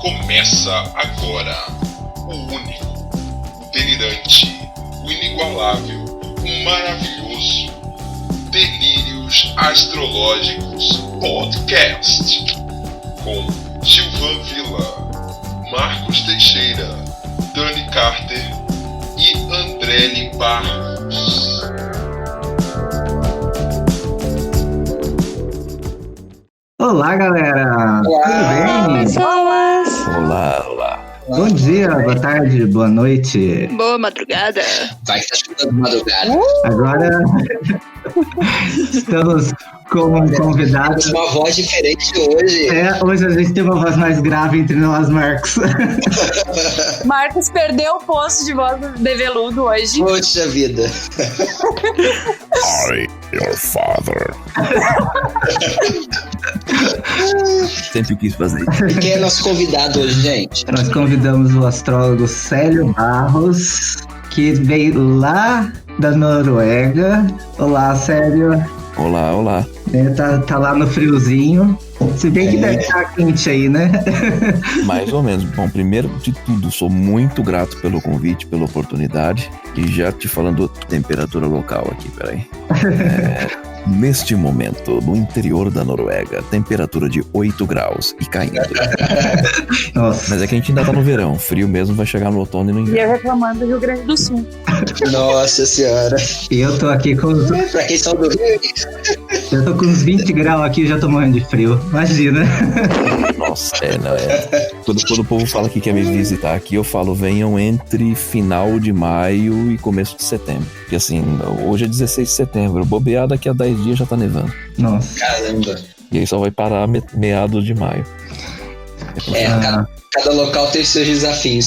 Começa agora o único, o delirante, o inigualável, o maravilhoso Delírios Astrológicos Podcast com Gilvan Villa, Marcos Teixeira, Dani Carter e Andrelli Barros. Olá, galera! Olá, tudo bem? Olá. Bom dia, boa tarde, boa noite. Boa madrugada. Vai que tá chegando de madrugada. Agora estamos com um convidado. Temos uma voz diferente hoje. Hoje a gente tem uma voz mais grave entre nós, Marcos. Marcos perdeu o posto de voz de veludo hoje. Poxa vida. I, your father. Sempre quis fazer isso. E quem é nosso convidado hoje, gente? Nós convidamos o astrólogo Célio Barros, que veio lá da Noruega. Olá, Célio. Olá. Tá lá no friozinho. Se bem que deve estar quente aí, né? Mais ou menos. Bom, primeiro de tudo, sou muito grato pelo convite, pela oportunidade. E já te falando temperatura local aqui, peraí. Neste momento, no interior da Noruega, temperatura de 8 graus e caindo. Nossa. Mas é que a gente ainda tá no verão. Frio mesmo vai chegar no outono e no E inverno. eu reclamando do Rio Grande do Sul. Nossa senhora. E eu tô aqui com os... Pra quem são do Rio, Eu tô com uns 20 graus aqui e já tô morrendo de frio. Imagina. Nossa, Quando o povo fala que quer me visitar aqui, eu falo, venham entre final de maio e começo de setembro. Porque assim, hoje é 16 de setembro, bobear daqui a 10 dias já tá nevando. Nossa. caramba. E aí só vai parar meados de maio. Cada local tem seus desafios,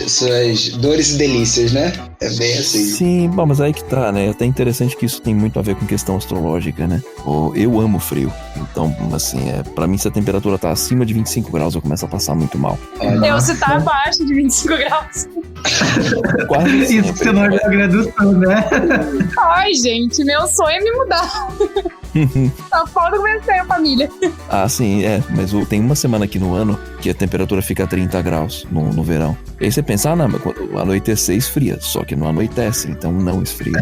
suas dores e delícias, né? É bem assim. Sim, bom, mas aí que tá, né? É até interessante que isso tem muito a ver com questão astrológica, né? Eu amo frio. Então, assim, pra mim, se a temperatura tá acima de 25 graus, eu começo a passar muito mal. Eu se tá abaixo de 25 graus. Quase sempre. Isso que você mora no Rio Grande do Sul, né? Ai, gente, meu sonho é me mudar. Tá fora do comecei a família. Ah, sim, mas tem uma semana aqui no ano que a temperatura fica a 30 graus no verão. E aí você pensa, não, mas quando anoitecer esfria, só que não anoitece, então não esfria.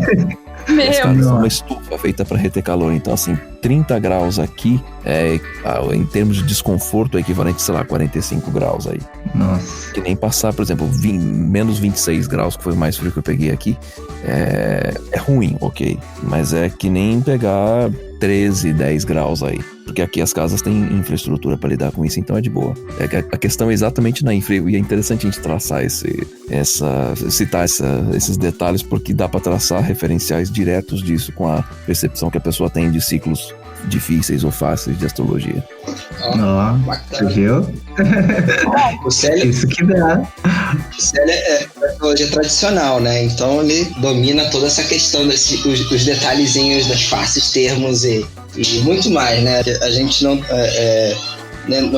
As casas são uma estufa feita para reter calor, então assim, 30 graus aqui, em termos de desconforto, é equivalente, sei lá, 45 graus aí. Nossa. Que nem passar, por exemplo, menos 26 graus, que foi o mais frio que eu peguei aqui, é ruim, ok, mas é que nem pegar 13, 10 graus aí. Porque aqui as casas têm infraestrutura para lidar com isso, então é de boa. A questão é exatamente na infra, e é interessante a gente traçar citar esses detalhes, porque dá para traçar referenciais diretos disso com a percepção que a pessoa tem de ciclos difíceis ou fáceis de astrologia. Você viu? O Célio, Isso que dá. é astrologia tradicional, né? Então ele domina toda essa questão os detalhezinhos das faces, termos e muito mais, né? A gente não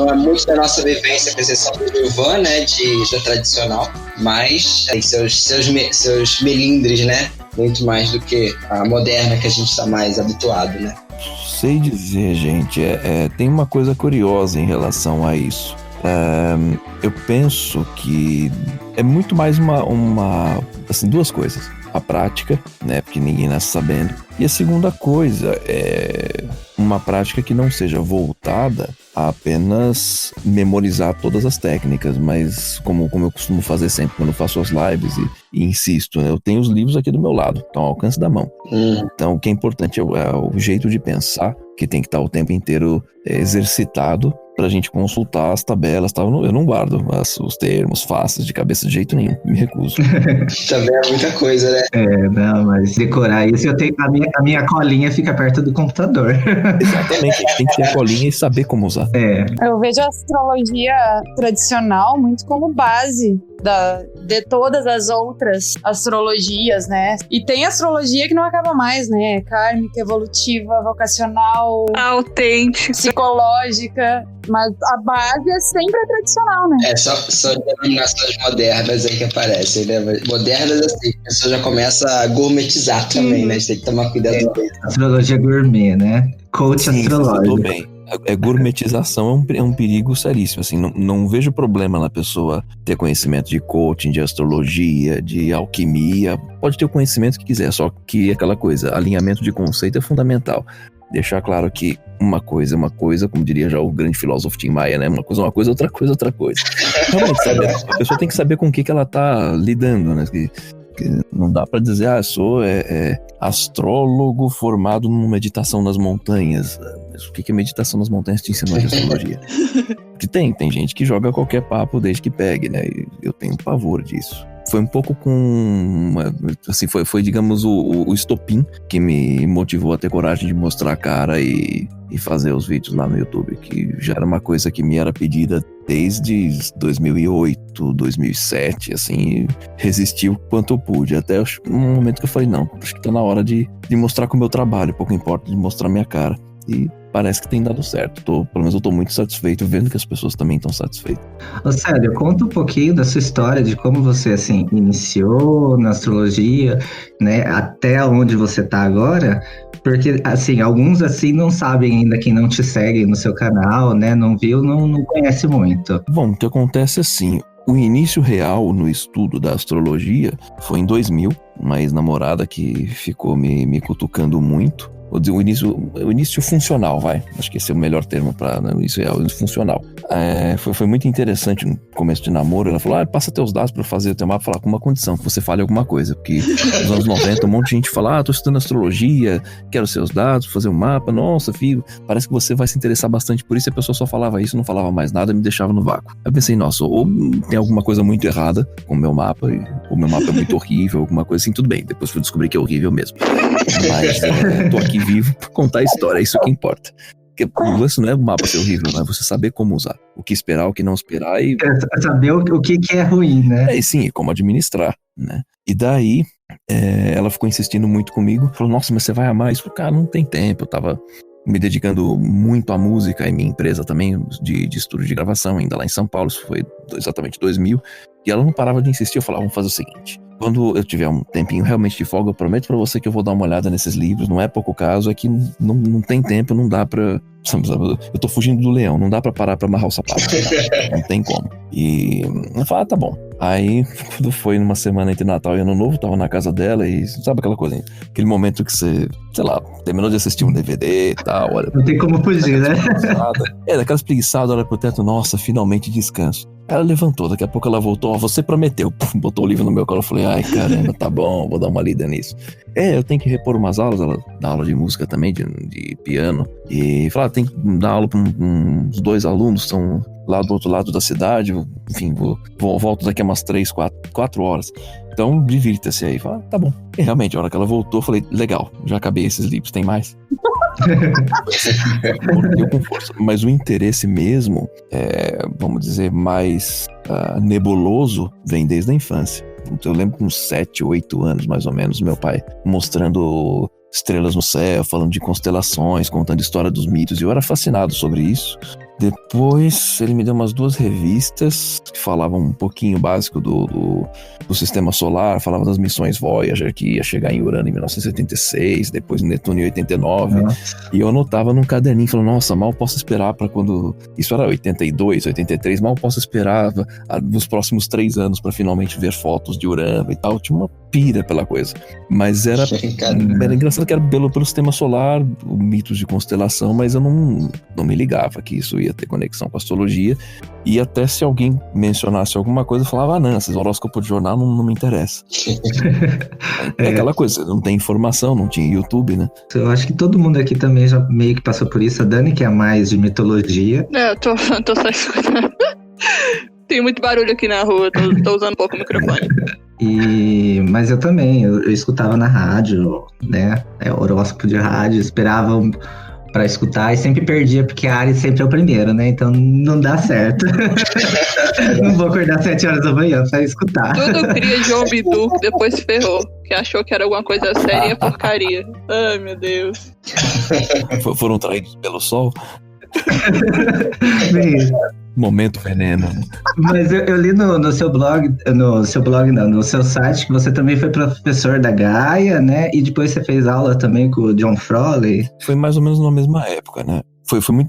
é muito da nossa vivência, com exceção do Gilvan, né? Da tradicional, mas tem seus melindres, né? Muito mais do que a moderna que a gente está mais habituado, né? Sei dizer, gente, tem uma coisa curiosa em relação a isso. Eu penso que é muito mais assim, duas coisas. A prática, né, porque ninguém nasce sabendo. E a segunda coisa é uma prática que não seja voltada a apenas memorizar todas as técnicas, mas como eu costumo fazer sempre quando eu faço as lives e insisto, né, eu tenho os livros aqui do meu lado, estão ao alcance da mão. Então o que é importante é o jeito de pensar, que tem que estar o tempo inteiro exercitado pra gente consultar as tabelas, tá? Eu não guardo os termos, faces de cabeça de jeito nenhum, me recuso. Também é muita coisa, né? Não, mas decorar isso, eu tenho a minha colinha fica perto do computador. Exatamente, a gente tem que ter a colinha e saber como usar. Eu vejo a astrologia tradicional muito como base de todas as outras astrologias, né? E tem astrologia que não acaba mais, né? Kármica, evolutiva, vocacional, autêntica, psicológica. Mas a base é sempre a tradicional, né? Só denominações modernas aí que aparecem, né? Modernas, assim, a pessoa já começa a gourmetizar também, né? A gente tem que tomar cuidado com isso. Astrologia gourmet, né? Coach Sim, astrológico. bem. Gourmetização é um perigo seríssimo, assim, não vejo problema na pessoa ter conhecimento de coaching, de astrologia, de alquimia, pode ter o conhecimento que quiser, só que aquela coisa, alinhamento de conceito é fundamental. Deixar claro que uma coisa é uma coisa, como diria já o grande filósofo Tim Maia, né? Uma coisa é uma coisa, outra coisa é outra coisa. Realmente, sabe? A pessoa tem que saber com o que ela tá lidando, né? Que não dá pra dizer, eu sou astrólogo formado numa meditação nas montanhas. Mas o que é meditação nas montanhas te ensinou de astrologia? Porque tem gente que joga qualquer papo desde que pegue, né? E eu tenho pavor disso. Foi um pouco foi digamos, o estopim que me motivou a ter coragem de mostrar a cara e fazer os vídeos lá no YouTube, que já era uma coisa que me era pedida desde 2008, 2007, assim, resisti o quanto eu pude, até um momento que eu falei, não, acho que tá na hora de mostrar com o meu trabalho, pouco importa de mostrar minha cara. E parece que tem dado certo. Pelo menos eu tô muito satisfeito, vendo que as pessoas também estão satisfeitas. Ô, Célio, conta um pouquinho da sua história, de como você, assim, iniciou na astrologia, né, até onde você tá agora, porque, assim, alguns, assim, não sabem ainda, quem não te segue no seu canal, né, não viu, não conhece muito. Bom, o que acontece assim, o início real no estudo da astrologia foi em 2000, uma ex-namorada que ficou me cutucando muito. O início funcional, vai. Acho que esse é o melhor termo para, né? Isso é o início funcional. Foi muito interessante no começo de namoro. Ela falou, passa teus dados para fazer o teu mapa, falar com uma condição, que você fale alguma coisa. Porque nos anos 90, um monte de gente fala, tô estudando astrologia, quero seus dados, fazer um mapa. Nossa, filho, parece que você vai se interessar bastante por isso. E a pessoa só falava isso, não falava mais nada, me deixava no vácuo. Eu pensei, nossa, ou tem alguma coisa muito errada com o meu mapa, ou meu mapa é muito horrível, alguma coisa assim, tudo bem. Depois fui descobrir que é horrível mesmo. Mas tô aqui vivo pra contar a história, é isso que importa. Porque o lance não é o mapa ser horrível, não é você saber como usar, o que esperar, o que não esperar e... saber o que é ruim, né? Sim, como administrar, né? E daí, ela ficou insistindo muito comigo, falou, nossa, mas você vai amar isso? Cara, não tem tempo, eu tava me dedicando muito à música e minha empresa também de estúdio de gravação, ainda lá em São Paulo, isso foi exatamente 2000, e ela não parava de insistir, eu falava, vamos fazer o seguinte... Quando eu tiver um tempinho realmente de folga, eu prometo pra você que eu vou dar uma olhada nesses livros. Não é pouco caso, é que não tem tempo, não dá pra... Eu tô fugindo do leão, não dá pra parar pra amarrar o sapato. Não tem como. E eu falei, tá bom. Aí, quando foi numa semana entre Natal e Ano Novo, tava na casa dela e sabe aquela coisa, aquele momento que você, sei lá, terminou de assistir um DVD e tal, olha... Não tem como fugir, né? Daquelas preguiçadas, olha pro teto, nossa, finalmente descanso. Ela levantou, daqui a pouco ela voltou, você prometeu, botou o livro no meu colo, eu falei, ai caramba, tá bom, vou dar uma lida nisso. Eu tenho que repor umas aulas, ela dá aula de música também, de piano, e falou, tem que dar aula pra uns 2 alunos, são lá do outro lado da cidade, enfim, volto daqui a umas 3, 4 horas. Então, divirta-se aí. Fala, tá bom. E realmente, a hora que ela voltou, eu falei, legal, já acabei esses livros, tem mais? Eu com força. Mas o interesse mesmo, vamos dizer, mais nebuloso, vem desde a infância. Eu lembro com 7, 8 anos, mais ou menos, meu pai mostrando estrelas no céu, falando de constelações, contando história dos mitos, e eu era fascinado sobre isso. Depois ele me deu umas 2 revistas que falavam um pouquinho básico do sistema solar, falava das missões Voyager que ia chegar em Urano em 1976, depois Netuno em 89, e eu anotava num caderninho, falando, nossa, mal posso esperar para quando... Isso era 82, 83, mal posso esperar nos próximos 3 anos para finalmente ver fotos de Urano e tal. Tinha uma pira pela coisa, mas era engraçado que era pelo sistema solar, mitos de constelação, mas eu não me ligava que isso ia ter conexão com a astrologia, e até se alguém mencionasse alguma coisa, eu falava, não, esses horóscopos de jornal não me interessam. Aquela coisa, não tem informação, não tinha YouTube, né? Eu acho que todo mundo aqui também já meio que passou por isso. A Dani, que é mais de mitologia. Eu tô só escutando. Tem muito barulho aqui na rua, tô usando um pouco o microfone. Mas eu também, eu escutava na rádio, né? Horóscopo de rádio, esperava pra escutar e sempre perdia, porque a Ares sempre é o primeiro, né? Então não dá certo. Não vou acordar 7 horas da manhã pra escutar. Tudo cria João Bidu, depois ferrou, que achou que era alguma coisa séria e é porcaria. Ai, meu Deus. Foram traídos pelo sol? Mesmo. Momento veneno. Mas eu li no seu blog, no seu site, que você também foi professor da Gaia, né? E depois você fez aula também com o John Frawley. Foi mais ou menos na mesma época, né?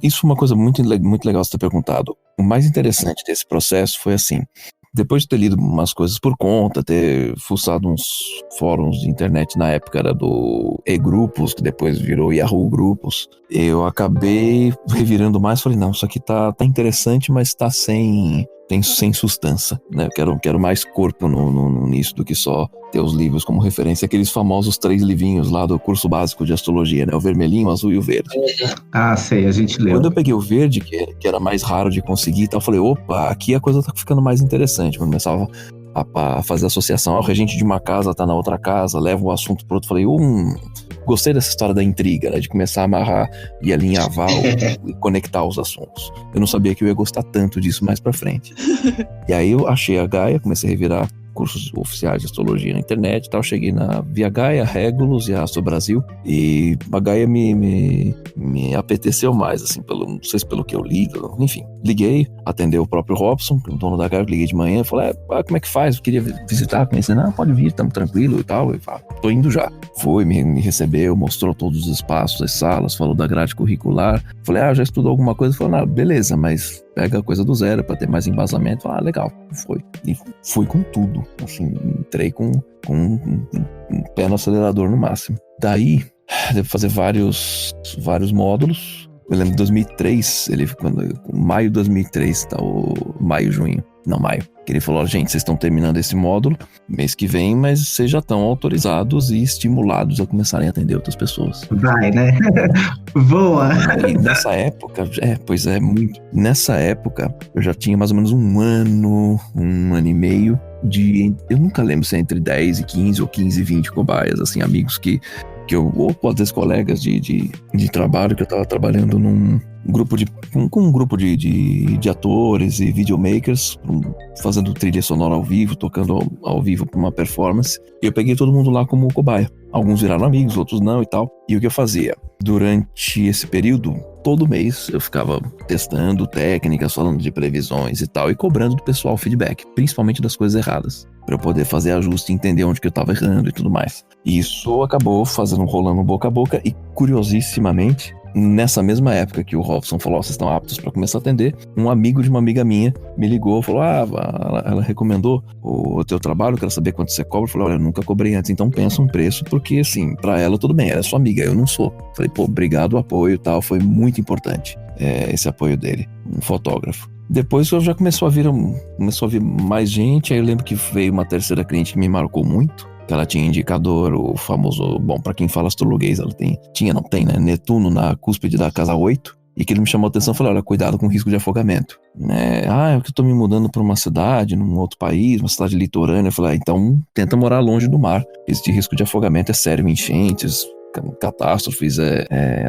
isso foi uma coisa muito legal você ter perguntado. O mais interessante desse processo foi assim, depois de ter lido umas coisas por conta, ter fuçado uns fóruns de internet, na época era do E-Grupos, que depois virou Yahoo Grupos, eu acabei revirando mais, falei, não, isso aqui tá interessante, mas tá sem sustância, né? Eu quero mais corpo nisso do que só ter os livros como referência, aqueles famosos 3 livrinhos lá do curso básico de astrologia, né? O vermelhinho, o azul e o verde. Ah, sei, a gente leu. Quando eu peguei o verde, que era mais raro de conseguir e tal, eu falei, opa, aqui a coisa tá ficando mais interessante. Eu começava a fazer associação, o regente de uma casa tá na outra casa, leva o assunto pro outro, falei, gostei dessa história da intriga, né, de começar a amarrar e alinhavar e conectar os assuntos. Eu não sabia que eu ia gostar tanto disso mais pra frente. E aí eu achei a Gaia, comecei a revirar cursos oficiais de astrologia na internet e tal, cheguei via Gaia, Regulus e Astro Brasil, e a Gaia me apeteceu mais, assim, não sei se pelo que eu li, enfim, liguei, atendeu o próprio Robson, o dono da Gaia, liguei de manhã, falei, como é que faz? Eu queria visitar, conhecer, não, pode vir, estamos tranquilo e tal, eu falei, tô indo já. Foi, me recebeu, mostrou todos os espaços, as salas, falou da grade curricular, falei, já estudou alguma coisa? Falei, beleza, mas pega a coisa do zero para ter mais embasamento. Legal, foi. E fui com tudo, assim, entrei com um pé no acelerador no máximo. Daí, devo fazer vários módulos. Eu lembro de 2003, maio de 2003, maio, que ele falou, gente, vocês estão terminando esse módulo mês que vem, mas vocês já estão autorizados e estimulados a começarem a atender outras pessoas. Vai, né? Voa! E nessa época, muito. Nessa época, eu já tinha mais ou menos um ano e meio eu nunca lembro se é entre 10 e 15 ou 15 e 20 cobaias, assim, amigos que eu, ou às vezes colegas de trabalho, que eu tava trabalhando com um grupo de atores e videomakers, fazendo trilha sonora ao vivo, tocando ao vivo pra uma performance, e eu peguei todo mundo lá como cobaia. Alguns viraram amigos, outros não e tal. E o que eu fazia? Durante esse período, todo mês eu ficava testando técnicas, falando de previsões e tal, e cobrando do pessoal feedback, principalmente das coisas erradas, para eu poder fazer ajuste e entender onde que eu tava errando e tudo mais. E isso acabou rolando boca a boca, e curiosissimamente, nessa mesma época que o Robson falou, vocês estão aptos para começar a atender, um amigo de uma amiga minha me ligou, falou, ela recomendou o teu trabalho, quero saber quanto você cobra. Eu falei, olha, eu nunca cobrei antes, então pensa um preço, porque assim, para ela tudo bem, ela é sua amiga, eu não sou. Falei, obrigado, o apoio e tal, foi muito importante esse apoio dele, um fotógrafo. Depois eu já começou a vir mais gente, aí eu lembro que veio uma terceira cliente que me marcou muito, que ela tinha indicador, o famoso, bom, pra quem fala astrologuês, ela não tem, né, Netuno na cúspide da casa 8, e que ele me chamou a atenção, eu falei, olha, cuidado com o risco de afogamento, né, é que eu tô me mudando pra uma cidade, num outro país, uma cidade litorânea, eu falei, então tenta morar longe do mar, esse risco de afogamento é sério, enchentes, catástrofes,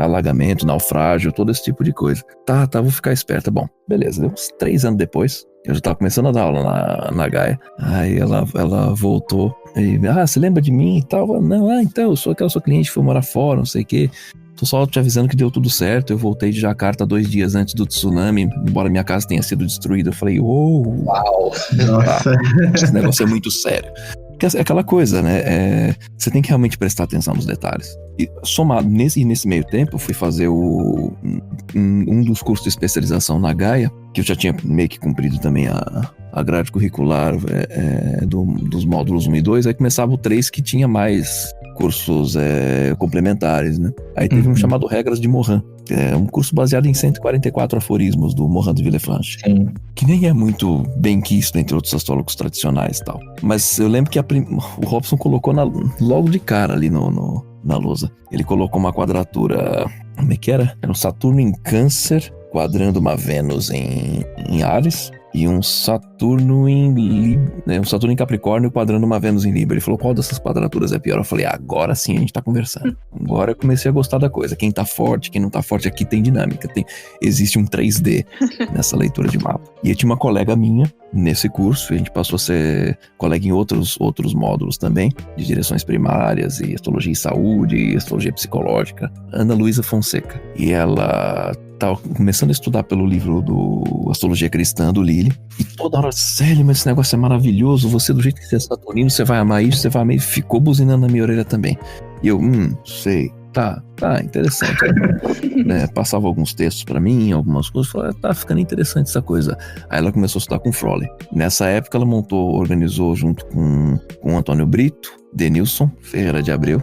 alagamento, naufrágio, todo esse tipo de coisa. Tá, vou ficar esperta. Bom, beleza, uns 3 anos depois, eu já tava começando a dar aula na Gaia, aí ela voltou, e, você lembra de mim e tal? Não, então, eu sou aquela sua cliente, fui morar fora, não sei o quê. Tô só te avisando que deu tudo certo, eu voltei de Jakarta 2 dias antes do tsunami, embora minha casa tenha sido destruída. Eu falei, uau, nossa, esse negócio é muito sério. É aquela coisa, né? Você tem que realmente prestar atenção nos detalhes. E somado, nesse meio tempo, eu fui fazer um dos cursos de especialização na Gaia, que eu já tinha meio que cumprido também a grade curricular dos módulos 1 e 2, aí começava o 3, que tinha mais cursos complementares, né? Aí teve um chamado Regras de Morin, que é um curso baseado em 144 aforismos do Morin de Villefranche, que nem é muito bem quisto entre outros astrólogos tradicionais e tal. Mas eu lembro que o Robson colocou logo de cara ali na lousa. Ele colocou uma quadratura, como é que era? Era um Saturno em Câncer, quadrando uma Vênus em Áries, e um Saturno um Saturno em Capricórnio quadrando uma Vênus em Libra. Ele falou, qual dessas quadraturas é pior? Eu falei, agora sim a gente tá conversando. Agora eu comecei a gostar da coisa. Quem tá forte, quem não tá forte, aqui tem dinâmica. Existe um 3D nessa leitura de mapa. E eu tinha uma colega minha nesse curso, e a gente passou a ser colega em outros módulos também, de direções primárias, e astrologia e saúde, e astrologia psicológica, Ana Luísa Fonseca. E ela tava começando a estudar pelo livro do Astrologia Cristã, do Lilly, e toda hora, Célia, mas esse negócio é maravilhoso, você do jeito que você é saturnino, você vai amar isso, você vai amar isso, ficou buzinando na minha orelha também. E eu, sei. Tá, interessante. Né? Passava alguns textos pra mim, algumas coisas, falava, tá ficando interessante essa coisa. Aí ela começou a estudar com o Froley. Nessa época ela organizou junto com o Antônio Brito, Denilson Ferreira de Abreu.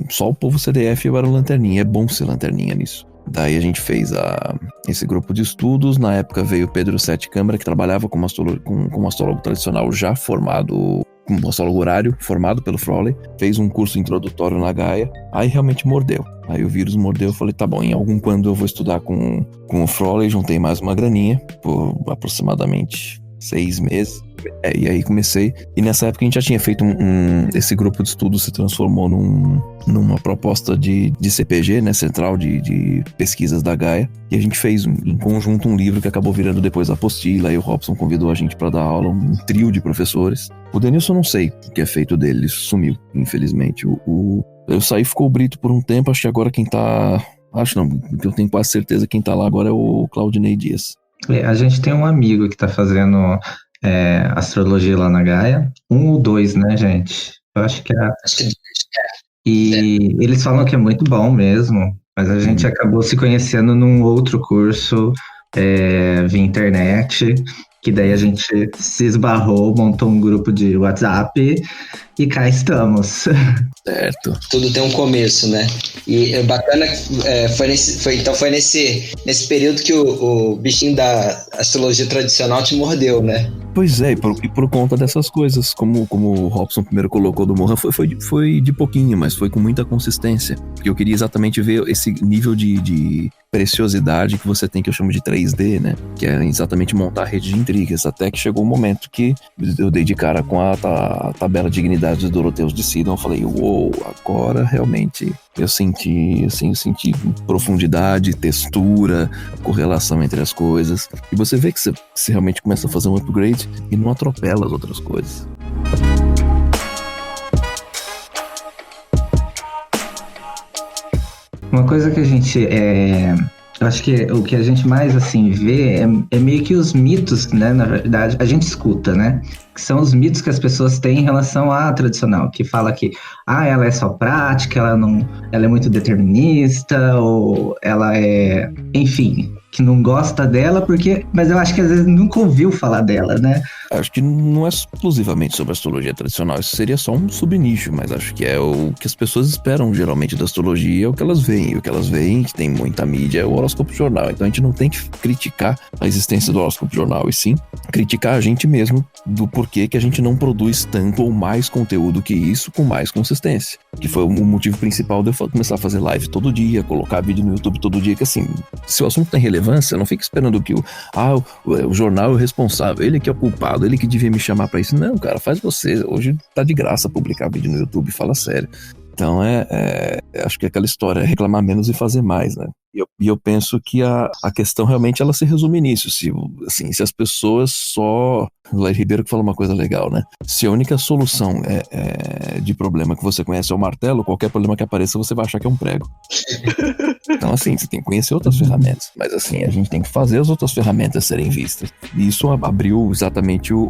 Só o povo CDF eu era lanterninha, é bom ser lanterninha nisso. Daí a gente fez esse grupo de estudos. Na época veio o Pedro Sete Câmara, que trabalhava como astrólogo tradicional já formado, como astrólogo horário, formado pelo Froley. Fez um curso introdutório na Gaia. Aí realmente mordeu. Aí o vírus mordeu, eu falei, tá bom, em algum quando eu vou estudar com o Froley. Juntei mais uma graninha, por aproximadamente 6 meses. E aí comecei, e nessa época a gente já tinha feito esse grupo de estudo se transformou numa proposta de CPG, né, Central de Pesquisas da Gaia, e a gente fez em conjunto um livro que acabou virando depois a apostila. Aí o Robson convidou a gente para dar aula, um trio de professores. O Denilson não sei o que é feito dele, ele sumiu, infelizmente. Eu saí, ficou o Brito por um tempo, acho que agora eu tenho quase certeza que quem tá lá agora é o Claudinei Dias. A gente tem um amigo que tá fazendo astrologia lá na Gaia. 1 ou 2, né, gente? Eu acho que é. E eles falam que é muito bom mesmo, mas a gente acabou se conhecendo num outro curso via internet, que daí a gente se esbarrou, montou um grupo de WhatsApp e cá estamos. Certo. Tudo tem um começo, né? E é bacana, foi nesse período que o bichinho da astrologia tradicional te mordeu, né? Pois é, e por conta dessas coisas, como o Robson primeiro colocou do Mohan, foi de pouquinho, mas foi com muita consistência. Porque eu queria exatamente ver esse nível de preciosidade que você tem, que eu chamo de 3D, né? Que é exatamente montar a rede de intrigas. Até que chegou um momento que eu dei de cara com a tabela de dignidade dos Doroteus de Sidon. Eu falei, uou, agora realmente eu senti profundidade, textura, correlação entre as coisas. E você vê que você realmente começa a fazer um upgrade e não atropela as outras coisas. Uma coisa que a gente eu acho que o que a gente mais assim vê é meio que os mitos, né? Na verdade, a gente escuta, né? Que são os mitos que as pessoas têm em relação à tradicional, que fala que ela é só prática, ela é muito determinista, ou ela é, enfim, que não gosta dela, mas eu acho que às vezes nunca ouviu falar dela, né? Acho que não é exclusivamente sobre a astrologia tradicional, isso seria só um subnicho, mas acho que é o que as pessoas esperam geralmente da astrologia, é o que elas veem. E o que elas veem, que tem muita mídia, é o horóscopo jornal. Então a gente não tem que criticar a existência do horóscopo jornal, e sim criticar a gente mesmo do porquê que a gente não produz tanto ou mais conteúdo que isso com mais consistência. Que foi o motivo principal de eu começar a fazer live todo dia, colocar vídeo no YouTube todo dia, que assim, se o assunto tem relevância, não fica esperando que o jornal é o responsável, ele que é o culpado, ele que devia me chamar pra isso. Não, cara, faz você. Hoje tá de graça publicar vídeo no YouTube, fala sério. Então acho que é aquela história, reclamar menos e fazer mais, né? E eu penso que a questão realmente ela se resume nisso. Se as pessoas só... O Lair Ribeiro que fala uma coisa legal, né? Se a única solução de problema que você conhece é o martelo, qualquer problema que apareça você vai achar que é um prego. Então assim, você tem que conhecer outras ferramentas. Mas assim, a gente tem que fazer as outras ferramentas serem vistas. E isso abriu exatamente o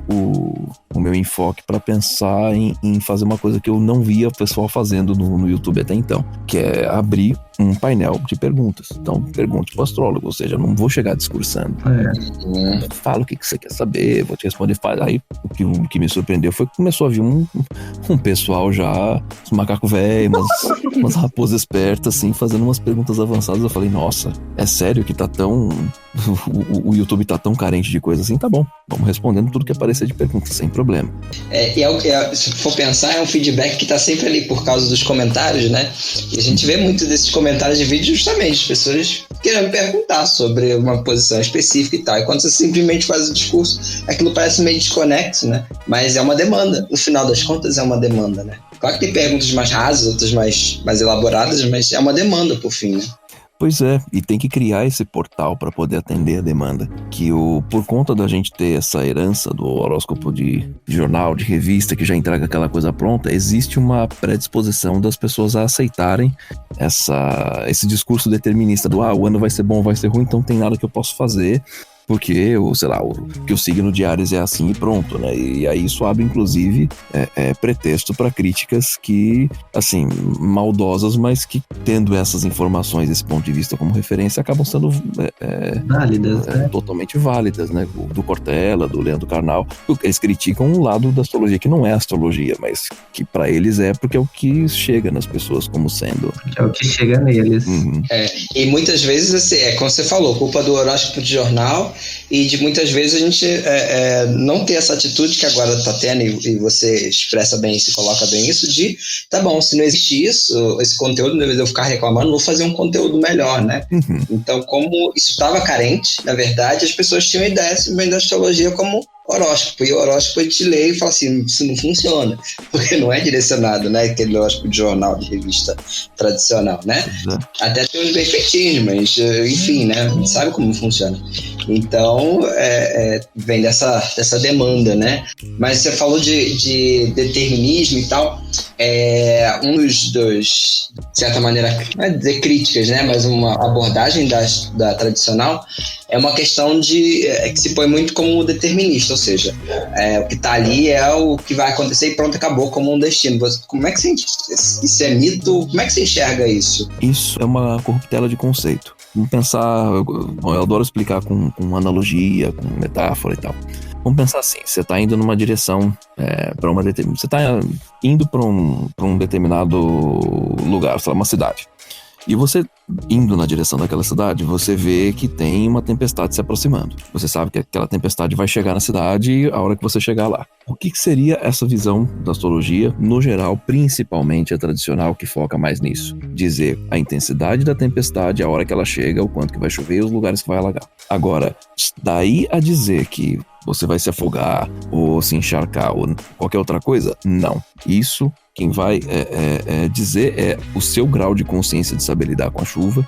meu enfoque para pensar em fazer uma coisa que eu não via o pessoal fazendo no YouTube até então, que é abrir um painel de perguntas. Então, pergunte pro astrólogo, ou seja, eu não vou chegar discursando. Fala o que você quer saber, vou te responder. Aí, o que me surpreendeu foi que começou a vir um pessoal já, uns macacos velhos, umas raposas espertas, assim, fazendo umas perguntas avançadas. Eu falei, nossa, é sério que tá tão... O YouTube tá tão carente de coisa assim? Tá bom, vamos respondendo tudo que aparecer de perguntas, sem problema. Se for pensar, é um feedback que tá sempre ali por causa dos comentários, né? E a gente vê muito desses comentários de vídeo justamente as pessoas querendo perguntar sobre uma posição específica e tal. E quando você simplesmente faz o discurso, aquilo parece meio desconexo, né? Mas é uma demanda. No final das contas, é uma demanda, né? Claro que tem perguntas mais rasas, outras mais elaboradas, mas é uma demanda, por fim, né? Pois é, e tem que criar esse portal para poder atender a demanda. Que por conta da gente ter essa herança do horóscopo de jornal, de revista, que já entrega aquela coisa pronta, existe uma predisposição das pessoas a aceitarem esse discurso determinista do o ano vai ser bom, vai ser ruim, então não tem nada que eu posso fazer porque, que o signo de Áries é assim e pronto, né? E aí isso abre, inclusive, pretexto para críticas que, assim, maldosas, mas que, tendo essas informações, esse ponto de vista como referência, acabam sendo válidas, né? totalmente válidas, né? Do Cortella, do Leandro Carnal. Eles criticam um lado da astrologia que não é astrologia, mas que para eles é porque é o que chega nas pessoas como sendo. É o que chega neles. Uhum. E muitas vezes, assim, como você falou, culpa do horóscopo de jornal, e de muitas vezes a gente não ter essa atitude que agora tá tendo, e você expressa bem e se coloca bem isso, de, tá bom, se não existe isso, esse conteúdo, em vez de eu ficar reclamando, vou fazer um conteúdo melhor, né? Uhum. Então, como isso estava carente, na verdade, as pessoas tinham ideia da astrologia como horóscopo, e o horóscopo ele te lê e fala assim, isso não funciona, porque não é direcionado, né, aquele horóscopo de jornal, de revista tradicional, né? Exato. Até tem uns bem feitinhos, mas enfim, né, a gente sabe como funciona. Então, vem dessa demanda, né? Mas você falou de determinismo e tal, um dos, de certa maneira, não é dizer críticas, né, mas uma abordagem da tradicional é uma questão que se põe muito como determinista, ou seja, o que está ali é o que vai acontecer e pronto, acabou como um destino. Como é que isso é mito? Como é que você enxerga isso? Isso é uma corruptela de conceito. Vamos pensar, eu adoro explicar com analogia, com metáfora e tal. Vamos pensar assim, você está indo numa direção para uma determinada... Você está indo para um determinado lugar, sei lá, uma cidade. E você, indo na direção daquela cidade, você vê que tem uma tempestade se aproximando. Você sabe que aquela tempestade vai chegar na cidade a hora que você chegar lá. O que seria essa visão da astrologia, no geral, principalmente a tradicional, que foca mais nisso? Dizer a intensidade da tempestade, a hora que ela chega, o quanto que vai chover e os lugares que vai alagar. Agora, daí a dizer que você vai se afogar ou se encharcar ou qualquer outra coisa, não. Isso quem vai dizer é o seu grau de consciência de saber lidar com a chuva,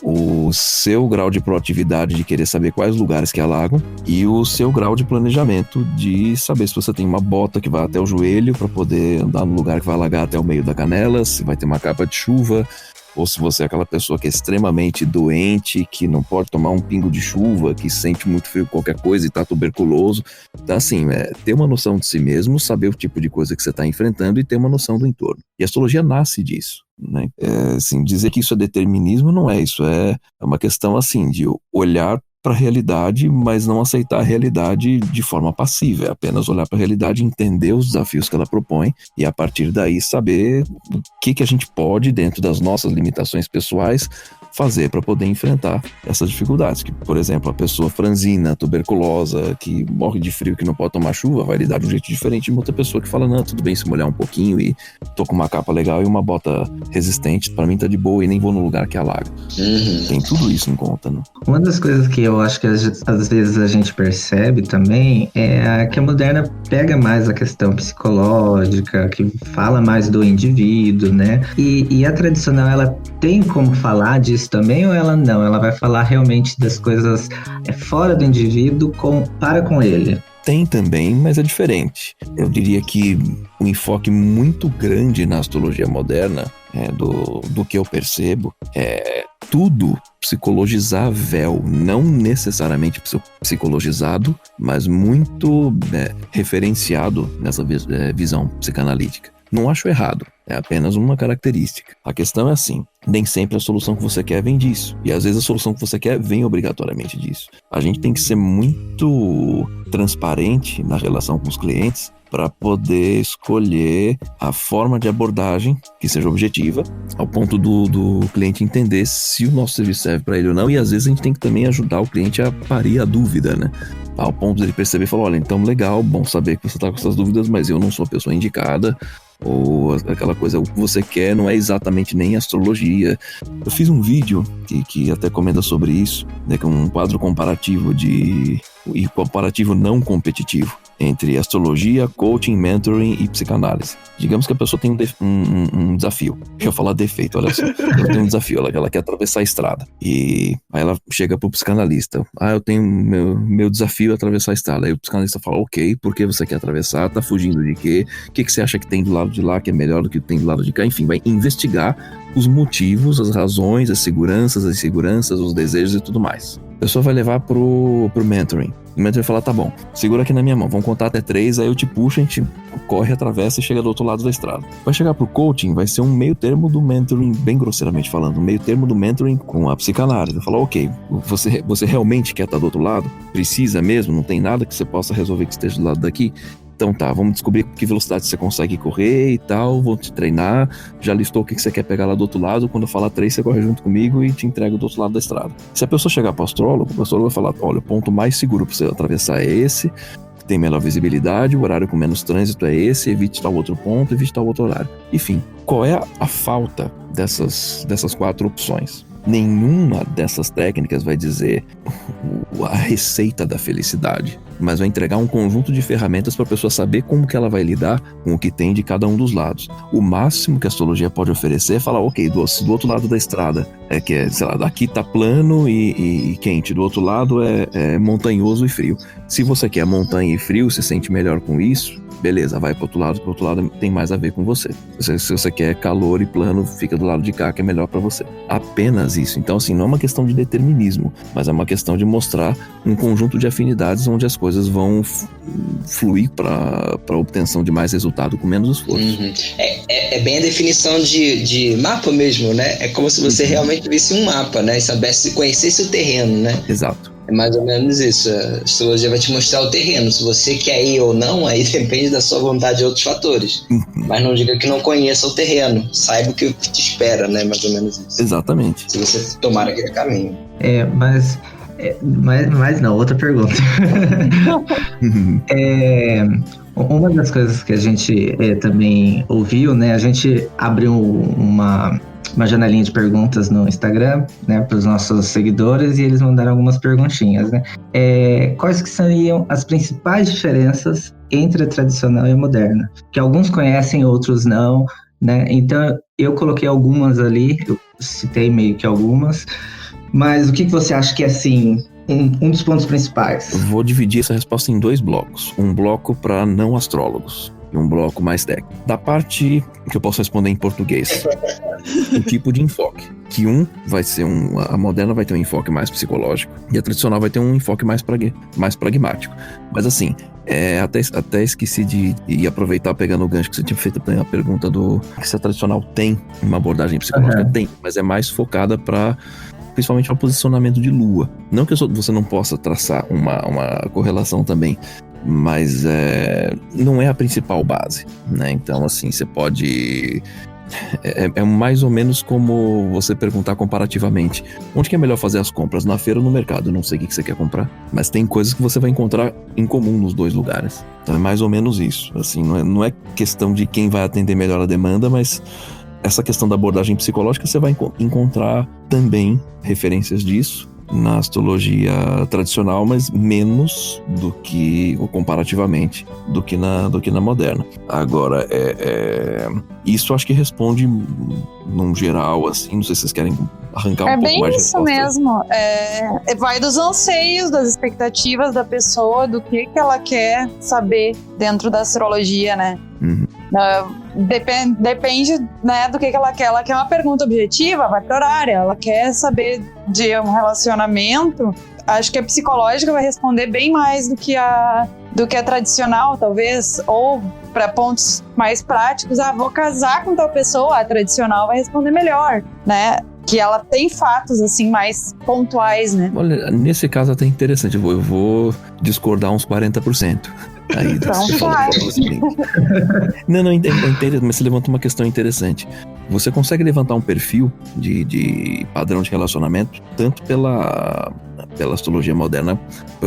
o seu grau de proatividade de querer saber quais lugares que alagam e o seu grau de planejamento de saber se você tem uma bota que vai até o joelho para poder andar no lugar que vai alagar até o meio da canela, se vai ter uma capa de chuva, ou se você é aquela pessoa que é extremamente doente, que não pode tomar um pingo de chuva, que sente muito frio qualquer coisa e tá tuberculoso. Então, assim, ter uma noção de si mesmo, saber o tipo de coisa que você está enfrentando e ter uma noção do entorno. E a astrologia nasce disso, né? Assim, dizer que isso é determinismo não é isso, é uma questão, assim, de olhar para a realidade, mas não aceitar a realidade de forma passiva, é apenas olhar para a realidade, entender os desafios que ela propõe e a partir daí saber o que a gente pode, dentro das nossas limitações pessoais, fazer para poder enfrentar essas dificuldades. Que, por exemplo, a pessoa franzina, tuberculosa, que morre de frio, que não pode tomar chuva, vai lidar de um jeito diferente de uma outra pessoa que fala, não, tudo bem se molhar um pouquinho e tô com uma capa legal e uma bota resistente, para mim tá de boa e nem vou no lugar que alaga. Tem tudo isso em conta, né? Uma das coisas que eu acho que às vezes a gente percebe também é que a moderna pega mais a questão psicológica, que fala mais do indivíduo, né? E a tradicional, ela tem como falar disso também ou ela não? Ela vai falar realmente das coisas fora do indivíduo para com ele? Tem também, mas é diferente. Eu diria que o enfoque muito grande na astrologia moderna, do que eu percebo, é tudo psicologizável, não necessariamente psicologizado, mas muito referenciado nessa visão psicanalítica. Não acho errado, é apenas uma característica. A questão é assim, nem sempre a solução que você quer vem disso. E às vezes a solução que você quer vem obrigatoriamente disso. A gente tem que ser muito transparente na relação com os clientes para poder escolher a forma de abordagem que seja objetiva, ao ponto do cliente entender se o nosso serviço serve para ele ou não. E às vezes a gente tem que também ajudar o cliente a parir a dúvida, né? Ao ponto de ele perceber e falar, olha, então legal, bom saber que você está com essas dúvidas, mas eu não sou a pessoa indicada, ou aquela coisa, o que você quer não é exatamente nem astrologia. Eu fiz um vídeo que até comenta sobre isso, né, que é um quadro comparativo e comparativo não competitivo entre astrologia, coaching, mentoring e psicanálise. Digamos que a pessoa tem um desafio. Eu ia falar defeito, olha só. Ela tem um desafio, ela quer atravessar a estrada. E aí ela chega pro psicanalista. Eu tenho meu desafio é atravessar a estrada. Aí o psicanalista fala, ok, por que você quer atravessar? Tá fugindo de quê? O que você acha que tem do lado de lá que é melhor do que tem do lado de cá? Enfim, vai investigar os motivos, as razões, as seguranças, as inseguranças, os desejos e tudo mais. A pessoa vai levar pro mentoring. O mentor vai falar, tá bom, segura aqui na minha mão, vamos contar até 3, aí eu te puxo, a gente corre, atravessa e chega do outro lado da estrada. Vai chegar pro coaching, vai ser um meio termo do mentoring, bem grosseiramente falando, um meio termo do mentoring com a psicanálise. Vai falar, ok, você realmente quer estar do outro lado? Precisa mesmo? Não tem nada que você possa resolver que esteja do lado daqui? Então tá, vamos descobrir que velocidade você consegue correr e tal, vou te treinar, já listou o que você quer pegar lá do outro lado, quando eu falar 3 você corre junto comigo e te entrego do outro lado da estrada. Se a pessoa chegar para o astrólogo vai falar, olha, o ponto mais seguro para você atravessar é esse, tem menor visibilidade, o horário com menos trânsito é esse, evite tal outro ponto, evite tal outro horário. Enfim, qual é a falta dessas 4 opções? Nenhuma dessas técnicas vai dizer a receita da felicidade, mas vai entregar um conjunto de ferramentas para a pessoa saber como que ela vai lidar com o que tem de cada um dos lados. O máximo que a astrologia pode oferecer é falar, ok, do outro lado da estrada sei lá, daqui tá plano e quente, do outro lado é montanhoso e frio. Se você quer montanha e frio, se sente melhor com isso, beleza, vai pro outro lado tem mais a ver com você. Se você quer calor e plano, fica do lado de cá que é melhor para você. Apenas isso. Então, assim, não é uma questão de determinismo, mas é uma questão de mostrar um conjunto de afinidades onde as coisas vão fluir para a obtenção de mais resultado com menos esforço. Uhum. É bem a definição de mapa mesmo, né? É como se você realmente visse um mapa, né? E conhecesse o terreno, né? Exato. É mais ou menos isso. A astrologia vai te mostrar o terreno. Se você quer ir ou não, aí depende da sua vontade e outros fatores. Mas não diga que não conheça o terreno. Saiba o que te espera, né? Mais ou menos isso. Exatamente. Se você tomar aquele caminho. Mas não, outra pergunta. Uma das coisas que a gente também ouviu, né? A gente abriu uma janelinha de perguntas no Instagram, né, para os nossos seguidores, e eles mandaram algumas perguntinhas, né? Quais que seriam as principais diferenças entre a tradicional e a moderna? Que alguns conhecem, outros não, né? Então, eu coloquei algumas ali, eu citei meio que algumas, mas o que você acha que é, assim, um dos pontos principais? Eu vou dividir essa resposta em 2 blocos. Um bloco para não astrólogos e um bloco mais técnico. Da parte que eu posso responder em português, o tipo de enfoque. Que vai ser a moderna vai ter um enfoque mais psicológico e a tradicional vai ter um enfoque mais pragmático. Mas assim, até esqueci de aproveitar pegando o gancho que você tinha feito a pergunta que se a tradicional tem uma abordagem psicológica, tem, mas é mais focada principalmente para posicionamento de lua. Não que você não possa traçar uma correlação também, mas não é a principal base, né? Então, assim, você pode... É mais ou menos como você perguntar comparativamente: onde que é melhor fazer as compras, na feira ou no mercado? Eu não sei o que você quer comprar, mas tem coisas que você vai encontrar em comum nos 2 lugares. Então é mais ou menos isso. Assim, não é questão de quem vai atender melhor a demanda, mas essa questão da abordagem psicológica você vai encontrar também referências disso na astrologia tradicional, mas menos do que, ou comparativamente, do que na moderna. Agora, isso acho que responde num geral, assim, não sei se vocês querem arrancar um pouco mais de resposta. É bem isso mesmo. Vai dos anseios, das expectativas da pessoa, do que ela quer saber dentro da astrologia, né? Uhum. Depende, né, do que ela quer. Ela quer uma pergunta objetiva, vai para horária. Ela quer saber de um relacionamento. Acho que a psicológica vai responder bem mais do que a tradicional, talvez. Ou para pontos mais práticos, vou casar com tal pessoa. A tradicional vai responder melhor, né? Que ela tem fatos, assim, mais pontuais, né? Olha, nesse caso até interessante. Eu vou discordar uns 40%. Aí, então vai. Não, entendo, mas você levanta uma questão interessante. Você consegue levantar um perfil de padrão de relacionamento, tanto pela astrologia moderna,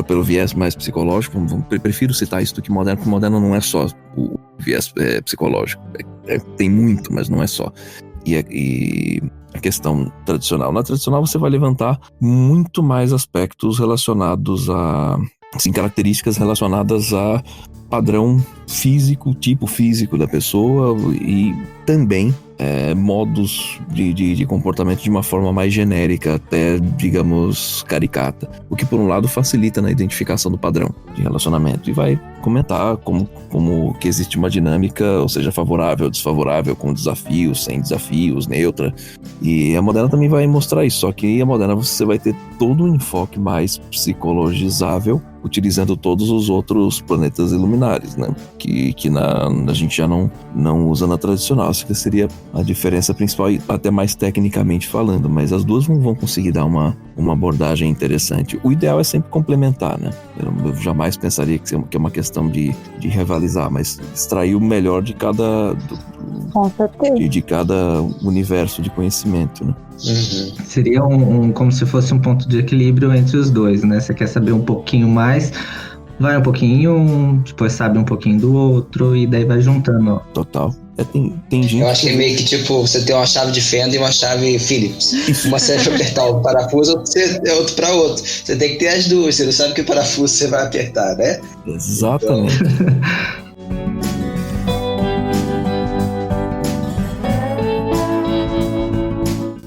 pelo viés mais psicológico. Prefiro citar isso do que moderna, porque moderna não é só o viés psicológico. Tem muito, mas não é só. E a questão tradicional. Na tradicional você vai levantar muito mais aspectos relacionados a... assim, características relacionadas a padrão físico, tipo físico da pessoa e também modos de comportamento de uma forma mais genérica, até, digamos, caricata. O que, por um lado, facilita na identificação do padrão de relacionamento e vai comentar como que existe uma dinâmica, ou seja, favorável, desfavorável, com desafios, sem desafios, neutra. E a Moderna também vai mostrar isso, só que a Moderna você vai ter todo um enfoque mais psicologizável, utilizando todos os outros planetas iluminares, né? Que a gente já não usa na tradicional. Essa seria a diferença principal, até mais tecnicamente falando, mas as duas vão conseguir dar uma abordagem interessante. O ideal é sempre complementar, né? Eu jamais pensaria que é uma questão de rivalizar, mas extrair o melhor de cada de cada universo de conhecimento, né? Uhum. Seria como se fosse um ponto de equilíbrio entre os dois, né? Você quer saber um pouquinho mais, vai um pouquinho um, depois sabe um pouquinho do outro, e daí vai juntando, ó. Total. Tem gente... Eu acho que é meio que tipo, você tem uma chave de fenda e uma chave Phillips. Uma serve pra apertar o parafuso, outro pra outro. Você tem que ter as duas, você não sabe que parafuso você vai apertar, né? Exatamente.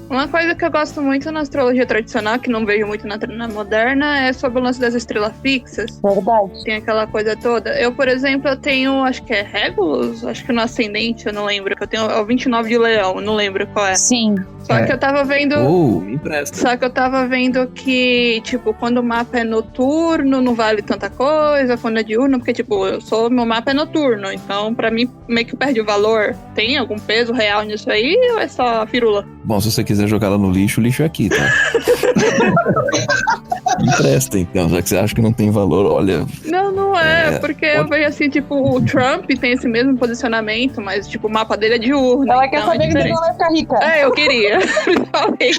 Uma coisa que eu gosto muito na astrologia tradicional, que não vejo muito na moderna, é sobre o lance das estrelas fixas. Verdade. Tem aquela coisa toda. Eu, por exemplo, eu tenho, acho que é Regulus, acho que no ascendente, eu não lembro, que eu tenho o 29 de Leão, não lembro qual é. Sim. Só que eu tava vendo... Me empresta. Só que eu tava vendo que, tipo, quando o mapa é noturno, não vale tanta coisa, quando é diurno, porque, tipo, meu mapa é noturno, então pra mim meio que perde o valor. Tem algum peso real nisso aí ou é só firula? Bom, se você quiser jogar ela no lixo, o lixo é aqui, tá? Empresta, então, já que você acha que não tem valor, olha... Não é, porque eu vejo assim, tipo, o Trump tem esse mesmo posicionamento, mas, tipo, o mapa dele é diurno. Ela então quer saber que ela vai ficar rica. É, eu queria, principalmente.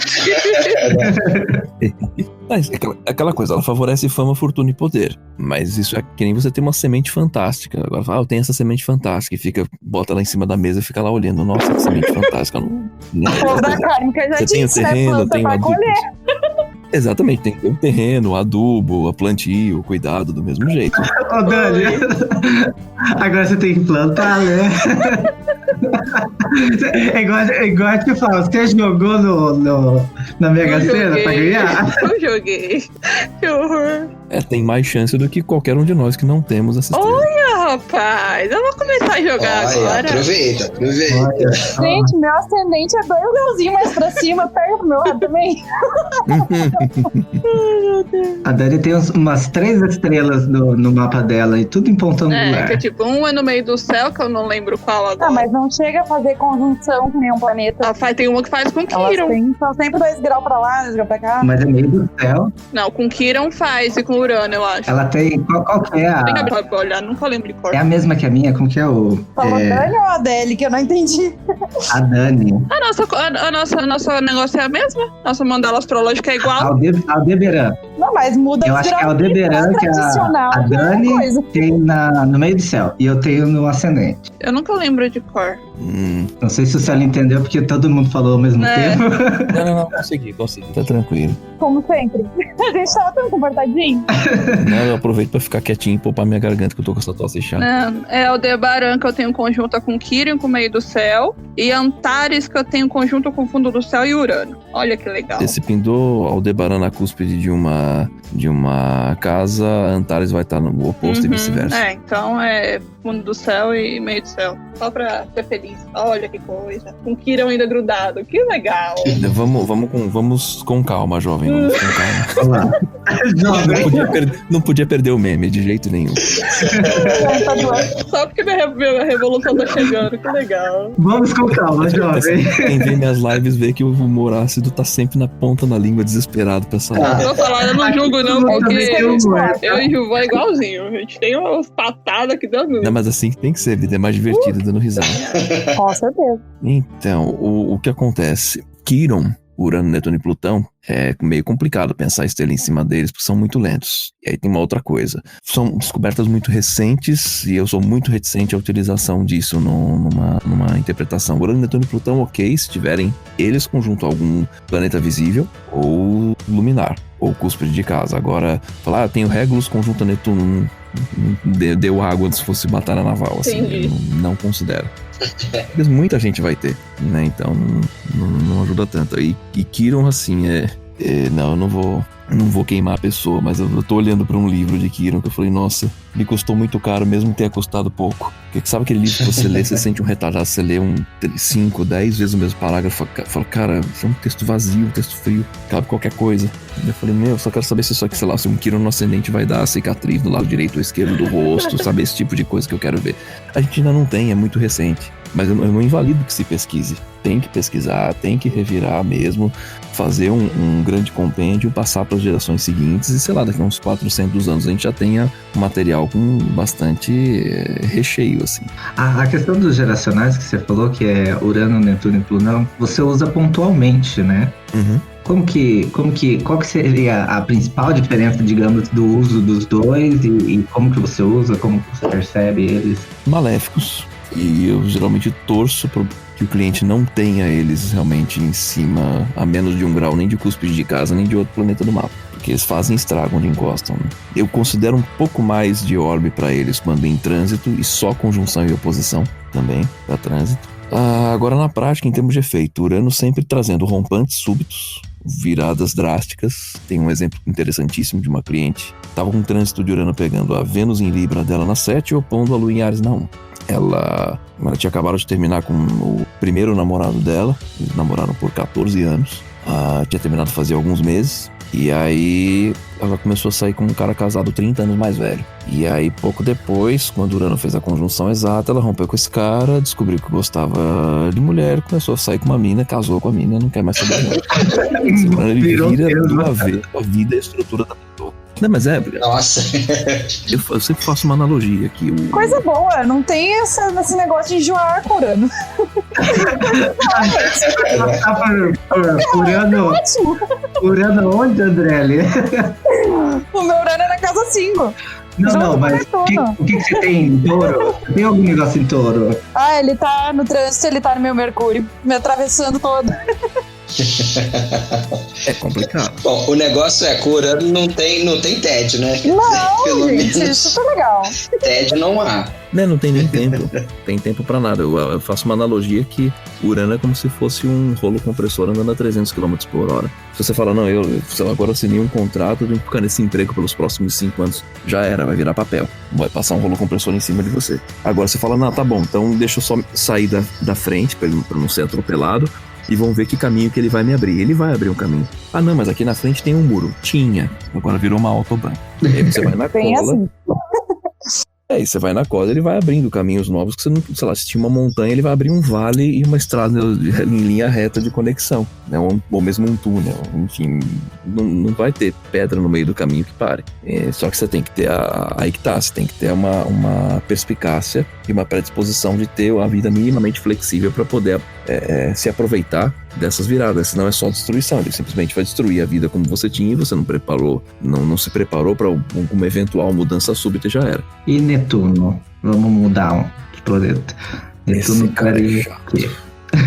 Mas aquela coisa, ela favorece fama, fortuna e poder. Mas isso é que nem você ter uma semente fantástica. Agora fala, eu tenho essa semente fantástica. E bota lá em cima da mesa e fica lá olhando. Nossa, que semente fantástica. Da carne, que eu já você tem o disse, né? terreno, Planta tem o pra adubo. colher. Exatamente, tem que ter o terreno, o adubo, a plantio, o cuidado do mesmo jeito. Ô, Dani, agora você tem que plantar, né? É igual a que fala, você jogou na Mega Sena pra ganhar? Eu joguei. Que horror. Tem mais chance do que qualquer um de nós que não temos essa estrela. Olha, rapaz, eu vou começar a jogar agora. Aproveita. Olha só. Gente, meu ascendente é 2 grauzinhos mais pra cima, perto do meu lado também. A Dani tem umas 3 estrelas no mapa dela e tudo em ponto angular. Que tipo, um é no meio do céu, que eu não lembro qual agora. Ah, mas não chega a fazer conjunção com nenhum planeta. Tem uma que faz com Elas Quiron. são sempre 2 graus pra lá, 2 graus pra cá. Mas é meio do céu. Não, com Quiron faz e com Urano, eu acho. Ela tem. Qual que é a. Tem que olhar, nunca lembro de cor. É a mesma que a minha? Como que é o. Falou Dani ou Adele, que eu não entendi. A Dani. A nossa negócio é a mesma? Nossa mandala astrológica é igual? Aldebaran. Não, mas muda Eu os acho que é graus. Aldebaran que tradicional, a que é outra Dani coisa. tem no meio do céu. E eu tenho no ascendente. Eu nunca lembro de cor. Não sei se o Célio entendeu, porque todo mundo falou ao mesmo tempo. Não, consegui, tá tranquilo. Como sempre. A gente tava tão comportadinho. Não, eu aproveito pra ficar quietinho e poupar minha garganta, que eu tô com essa tosse chata. Não, é Aldebaran que eu tenho conjunta com Quiron, com o meio do céu. E Antares que eu tenho conjunto com o fundo do céu e Urano. Olha que legal. Se pindou Aldebaran na cúspide de uma casa, Antares vai estar no oposto e vice-versa. Então é fundo do céu e meio do céu. Só pra ser feliz. Olha que coisa. Com Quiron ainda grudado. Que legal. Vamos com calma, jovem. Vamos com calma. Olha lá. Jovem. Não podia perder o meme de jeito nenhum. Só porque minha revolução tá chegando. Que legal. Vamos com calma, jovem. Quem vê minhas lives vê que o humor ácido tá sempre na ponta da língua, desesperado pra essa live. Vou falar, eu não julgo não, porque eu e o Gilvan é igualzinho. A gente tem umas patadas que dá Não, mas assim tem que ser, ele é mais divertido dando risada. Com certeza. Então, o que acontece? Quiron, Urano, Netuno e Plutão, é meio complicado pensar a estrela em cima deles, porque são muito lentos. E aí tem uma outra coisa. São descobertas muito recentes, e eu sou muito reticente à utilização disso numa interpretação. Urano, Netuno e Plutão, ok, se tiverem eles conjunto a algum planeta visível, ou luminar, ou cúspide de casa. Agora, falar, tenho Regulus conjunto a Netuno, deu água se fosse batalha naval, assim, eu não considero. Mas muita gente vai ter, né? Então não ajuda tanto. E Quiron, assim, não, eu Não vou queimar a pessoa, mas eu tô olhando pra um livro de Kiron que eu falei, nossa, me custou muito caro, mesmo ter custado pouco. Porque sabe aquele livro que você lê, você sente um retardado, você lê 5, 10 vezes o mesmo parágrafo, fala, cara, isso é um texto vazio, um texto frio, cabe qualquer coisa. Eu falei, só quero saber se isso aqui, sei lá, se um Kiron no ascendente vai dar cicatriz do lado direito ou esquerdo do rosto, sabe, esse tipo de coisa que eu quero ver. A gente ainda não tem, é muito recente. Mas eu não invalido que se pesquise. Tem que pesquisar, tem que revirar mesmo, fazer um grande compêndio, passar para as gerações seguintes e, sei lá, daqui a uns 400 anos a gente já tenha material com bastante recheio, assim. A questão dos geracionais que você falou, que é Urano, Netuno e Plutão, você usa pontualmente, né? Uhum. Qual que seria a principal diferença, digamos, do uso dos dois e como que você usa, como que você percebe eles? Maléficos. E eu geralmente torço para que o cliente não tenha eles realmente em cima, a menos de 1 grau, nem de cúspide de casa, nem de outro planeta do mapa. Porque eles fazem estrago onde encostam. Né? Eu considero um pouco mais de orbe para eles quando em trânsito e só conjunção e oposição também para trânsito. Agora na prática, em termos de efeito, Urano sempre trazendo rompantes súbitos, viradas drásticas. Tem um exemplo interessantíssimo de uma cliente. Estava com um trânsito de Urano pegando a Vênus em Libra dela na 7 e opondo a Lua em Áries na 1. Ela tinha acabado de terminar com o primeiro namorado dela. Eles namoraram por 14 anos. Tinha terminado fazia alguns meses. E aí ela começou a sair com um cara casado 30 anos mais velho. E aí pouco depois, quando Urano fez a conjunção exata, ela rompeu com esse cara, descobriu que gostava de mulher, começou a sair com uma mina, casou com a mina, não quer mais saber não. Ele vira do avesso a vida e a estrutura da pessoa. Não, mas Nossa. Eu sempre faço uma analogia aqui. Coisa boa, não tem esse negócio de enjoar com Urano. Urano onde, Andrelli? O meu Urano é na casa 5. Não, mas o que você tem em touro? Tem algum negócio em touro? Ele tá no trânsito, ele tá no meu Mercúrio, me atravessando todo. É complicado. Bom, o negócio é que o Urano não tem tédio, né? Não, gente, isso tá legal. Tédio não há. Não tem nem tempo. Tem tempo pra nada. Eu faço uma analogia que Urano é como se fosse um rolo compressor andando a 300 km por hora. Se você fala, não, eu agora assinei um contrato de ficar nesse emprego pelos próximos 5 anos, já era, vai virar papel. Vai passar um rolo compressor em cima de você. Agora você fala, não, tá bom, então deixa eu só sair da frente pra não ser atropelado. E vão ver que caminho que ele vai me abrir. Ele vai abrir um caminho. Não, mas aqui na frente tem um muro. Tinha. Agora virou uma autobahn. E aí você vai na cola. Assim. Aí você vai na cola, ele vai abrindo caminhos novos que você não, sei lá, se tinha uma montanha, ele vai abrir um vale e uma estrada em linha reta de conexão, né? Ou mesmo um túnel, enfim, não vai ter pedra no meio do caminho que pare. Só que você tem que ter você tem que ter uma perspicácia e uma predisposição de ter a vida minimamente flexível para poder se aproveitar dessas viradas, senão é só destruição. Ele simplesmente vai destruir a vida como você tinha e você não se preparou para uma eventual mudança súbita e já era. E Netuno? Vamos mudar de planeta. Netuno, cara é chato.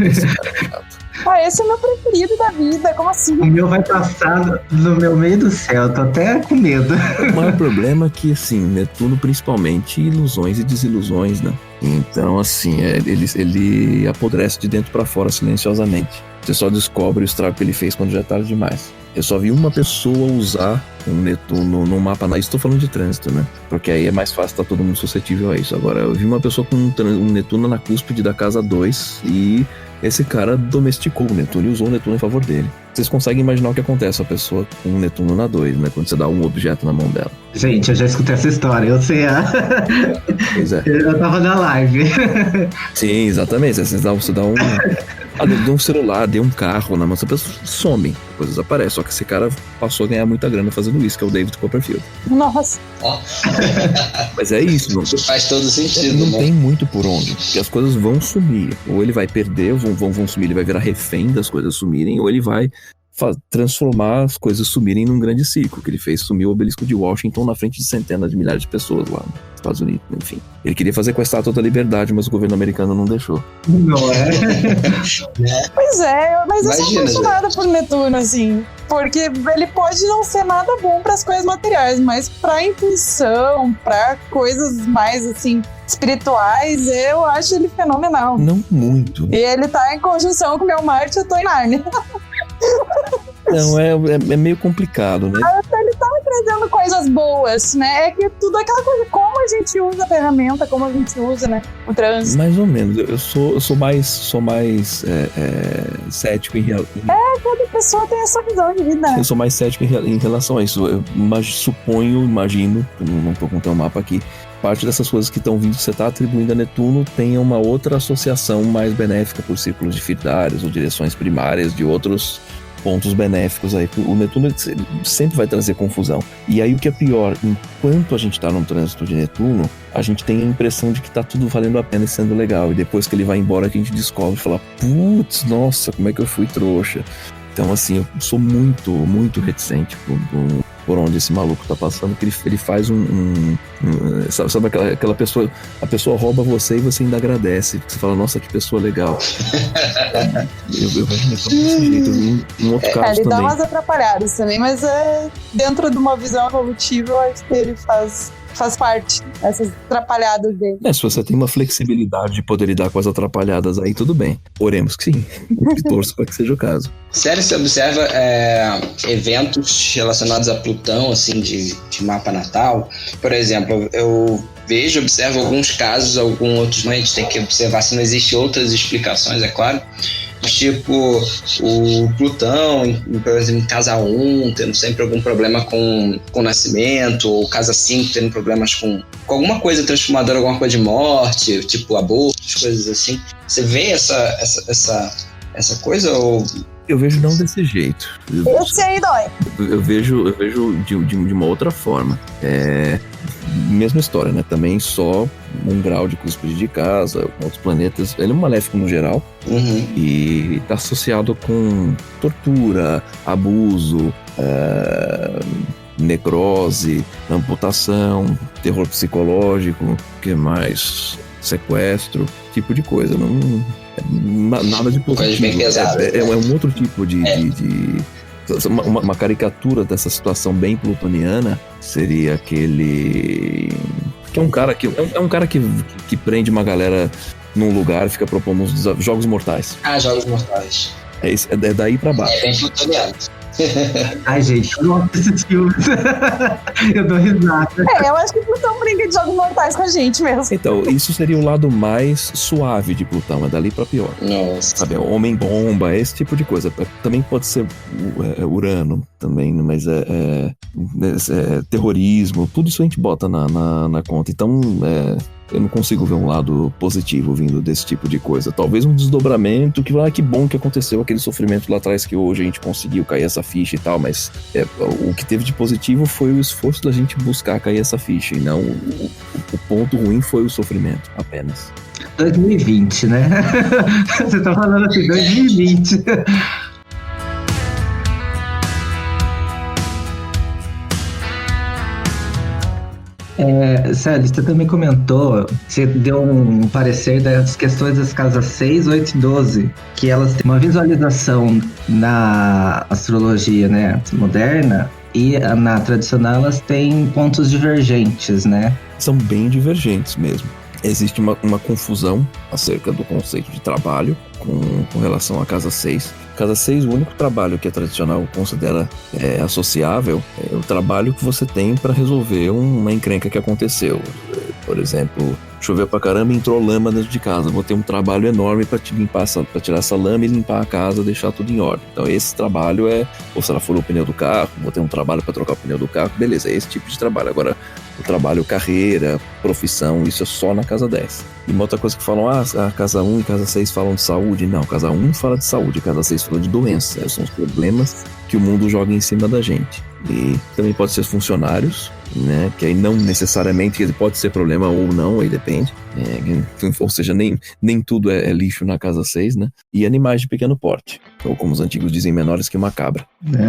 Esse cara é chato. Esse é o meu preferido da vida, como assim? O meu vai passar no meu meio do céu, tô até com medo. O maior problema é que, assim, Netuno principalmente ilusões e desilusões, né? Então, assim, ele apodrece de dentro pra fora silenciosamente. Você só descobre o estrago que ele fez quando já é tarde demais. Eu só vi uma pessoa usar um Netuno no mapa. Estou falando de trânsito, né? Porque aí é mais fácil, tá todo mundo suscetível a isso. Agora, eu vi uma pessoa com um Netuno na cúspide da casa 2 e esse cara domesticou o Netuno e usou o Netuno em favor dele. Vocês conseguem imaginar o que acontece a pessoa com um Netuno na 2, né? Quando você dá um objeto na mão dela. Gente, eu já escutei essa história, eu sei. Pois é. Eu tava na live. Sim, exatamente. Você dá um... deu um celular, deu um carro na mão, as pessoas somem, coisas aparecem. Só que esse cara passou a ganhar muita grana fazendo isso, que é o David Copperfield. Nossa. Mas é isso, não faz todo sentido. Não tem muito por onde, porque as coisas vão sumir. Ou ele vai perder, vão sumir, ele vai virar refém das coisas sumirem, ou ele vai transformar as coisas sumirem num grande ciclo, que ele fez sumir o obelisco de Washington na frente de centenas de milhares de pessoas lá nos Estados Unidos, enfim. Ele queria fazer com a Estátua da Liberdade, mas o governo americano não deixou. Não é? Pois é, mas eu sou Imagina, apaixonada por Netuno, assim, porque ele pode não ser nada bom para as coisas materiais, mas pra intuição, pra coisas mais, assim, espirituais, eu acho ele fenomenal. Não muito. E ele tá em conjunção com o meu Marte, eu tô em Nárnia. Não, é meio complicado, né? Ele tá me trazendo coisas boas, né? É que tudo aquela coisa, como a gente usa a ferramenta, como a gente usa, né? O trânsito. Mais ou menos. Eu sou mais cético em relação. Toda pessoa tem a sua visão de vida, né? Eu sou mais cético em relação a isso. Eu imagino, não tô com o teu mapa aqui, parte dessas coisas que estão vindo, que você está atribuindo a Netuno, tenha uma outra associação mais benéfica por círculos difidários ou direções primárias de outros pontos benéficos aí. O Netuno sempre vai trazer confusão. E aí o que é pior, enquanto a gente está no trânsito de Netuno, a gente tem a impressão de que tá tudo valendo a pena e sendo legal. E depois que ele vai embora, que a gente descobre e fala, putz, nossa, como é que eu fui trouxa. Então, assim, eu sou muito, muito reticente por onde esse maluco tá passando, que ele faz sabe aquela pessoa, a pessoa rouba você e você ainda agradece, você fala, nossa, que pessoa legal. eu vejo desse jeito, um outro caso ele também. dá umas atrapalhadas também, mas dentro de uma visão evolutiva, eu acho que ele faz parte dessas atrapalhadas dele. Se você tem uma flexibilidade de poder lidar com as atrapalhadas aí, tudo bem. Oremos que sim. Eu torço para que seja o caso. Sério, você observa eventos relacionados a Plutão, assim, de mapa natal? Por exemplo, eu observo alguns casos, outros não, a gente tem que observar se não existem outras explicações, é claro. Tipo, o Plutão, por exemplo, em casa 1, tendo sempre algum problema com nascimento, ou casa 5, tendo problemas com alguma coisa transformadora, alguma coisa de morte, tipo abortos, coisas assim. Você vê essa coisa ou... Eu vejo não desse jeito. Esse aí dói. Eu vejo de uma outra forma. Mesma história, né? Também só um grau de cúspide de casa, outros planetas. Ele é um maléfico no geral. Uhum. E está associado com tortura, abuso, necrose, amputação, terror psicológico, que mais? Sequestro, tipo de coisa. Não, nada de positivo. Coisa bem pesada. É um outro tipo de uma caricatura dessa situação bem plutoniana seria aquele que é um cara que prende uma galera num lugar e fica propondo uns jogos mortais. Jogos mortais. É daí pra baixo. É bem plutoniano. Ai, gente, eu não gosto desses filmes. Eu dou risada. Eu acho que Plutão brinca de jogos mortais com a gente mesmo. Então, isso seria o lado mais suave de Plutão, é dali pra pior. Nossa. Sabe, homem-bomba, esse tipo de coisa. Também pode ser Urano, também, mas terrorismo, tudo isso a gente bota na conta. Então, eu não consigo ver um lado positivo vindo desse tipo de coisa. Talvez um desdobramento, que bom que aconteceu aquele sofrimento lá atrás, que hoje a gente conseguiu cair essa ficha e tal, mas o que teve de positivo foi o esforço da gente buscar cair essa ficha, e não o ponto ruim foi o sofrimento, apenas. 2020, né? Você tá falando assim, 2020. Célio, você também comentou, você deu um parecer das questões das casas 6, 8 e 12, que elas têm uma visualização na astrologia, né, moderna, e na tradicional elas têm pontos divergentes, né? São bem divergentes mesmo. Existe uma confusão acerca do conceito de trabalho com relação à casa 6. Casa 6, o único trabalho que a tradicional considera associável é o trabalho que você tem para resolver uma encrenca que aconteceu. Por exemplo, choveu pra caramba e entrou lama dentro de casa. Vou ter um trabalho enorme para tirar essa lama e limpar a casa, deixar tudo em ordem. Então esse trabalho ou se ela furou o pneu do carro, vou ter um trabalho para trocar o pneu do carro, beleza, é esse tipo de trabalho. Agora, o trabalho, carreira, profissão, isso é só na casa 10. E uma outra coisa que falam, a casa 1 e casa 6 falam de saúde. Não, casa 1 fala de saúde, casa 6 fala de doença. Esses são os problemas que o mundo joga em cima da gente. E também pode ser funcionários, né? Que aí não necessariamente ele pode ser problema ou não, aí depende. Ou seja, nem tudo é lixo na casa 6, né? E animais de pequeno porte, ou como os antigos dizem, menores que uma cabra.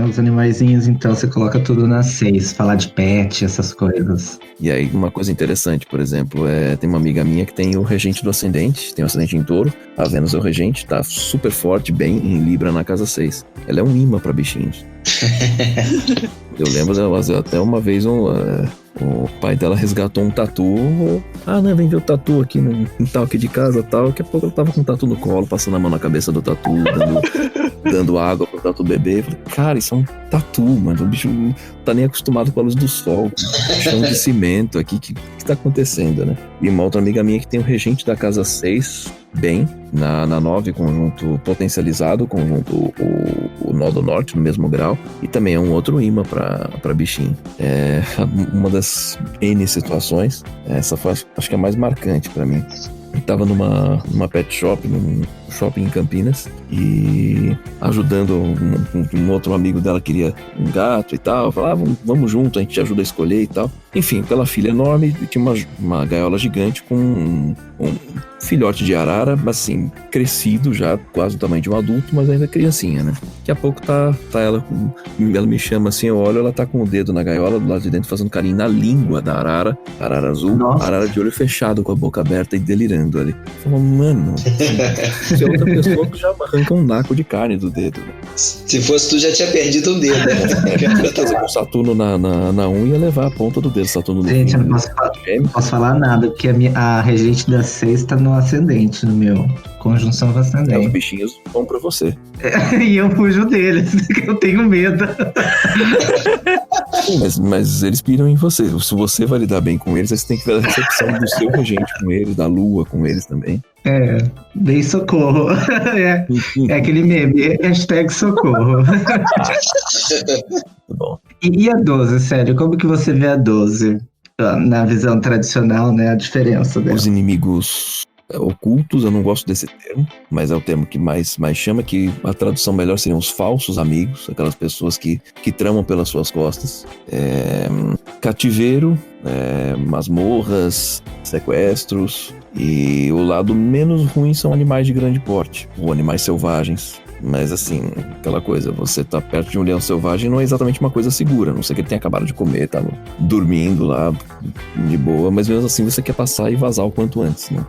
Os animaizinhos, então, você coloca tudo na 6, falar de pet, essas coisas. E aí, uma coisa interessante, por exemplo, tem uma amiga minha que tem o regente do ascendente, tem o ascendente em touro, a Vênus é o regente, tá super forte, bem em Libra na casa 6. Ela é um imã pra bichinhos. Eu lembro até uma vez o pai dela resgatou um tatu. Não, vem ver o tatu aqui no quintal aqui de casa, tal. Daqui a pouco ela tava com o tatu no colo, passando a mão na cabeça do tatu, dando água pro tatu bebê. Eu falei, cara, isso é um tatu, mano. O bicho não tá nem acostumado com a luz do sol. Chão de cimento aqui. O que tá acontecendo, né? E uma outra amiga minha que tem o regente da casa 6, bem, na 9, conjunto potencializado, conjunto o nó do norte, no mesmo grau. E também é um outro imã pra bichinho. É uma das N situações. Essa foi, acho que é a mais marcante pra mim. Eu tava numa pet shop, num shopping em Campinas, e ajudando um outro amigo dela queria um gato e tal. Falava, vamos junto, a gente te ajuda a escolher e tal. Enfim, pela filha enorme, tinha uma gaiola gigante com um filhote de arara, assim, crescido já, quase o tamanho de um adulto, mas ainda criancinha, né? Daqui a pouco tá ela me chama assim, eu olho, ela tá com o dedo na gaiola, do lado de dentro, fazendo carinho na língua da arara azul, Nossa. arara de olho fechado, com a boca aberta e delirando ali. Eu falo, mano, se é outra pessoa que já arranca um naco de carne do dedo, né? Se fosse tu, já tinha perdido um dedo, né? Fazer com o Saturno na unha e levar a ponta do dedo, Saturno no Gente, fim, eu não posso falar nada, porque a regente da 6 tá no ascendente, no meu. Conjunção com Os ascendente. bichinhos vão pra você. E eu fujo deles, porque eu tenho medo. Mas eles piram em você. Se você vai lidar bem com eles, aí você tem que ver a recepção do seu regente com eles, da lua com eles também. Bem socorro. É aquele meme, hashtag socorro. Bom. E a 12, sério, como que você vê a 12? Na visão tradicional, né, a diferença dela. Os inimigos ocultos, eu não gosto desse termo, mas é o termo que mais chama, que a tradução melhor seriam os falsos amigos, aquelas pessoas que tramam pelas suas costas. Cativeiro, masmorras, sequestros, e o lado menos ruim são animais de grande porte, ou animais selvagens. Mas assim, aquela coisa, você tá perto de um leão selvagem não é exatamente uma coisa segura, a não ser que ele tenha acabado de comer, tá dormindo lá de boa, mas mesmo assim você quer passar e vazar o quanto antes, né?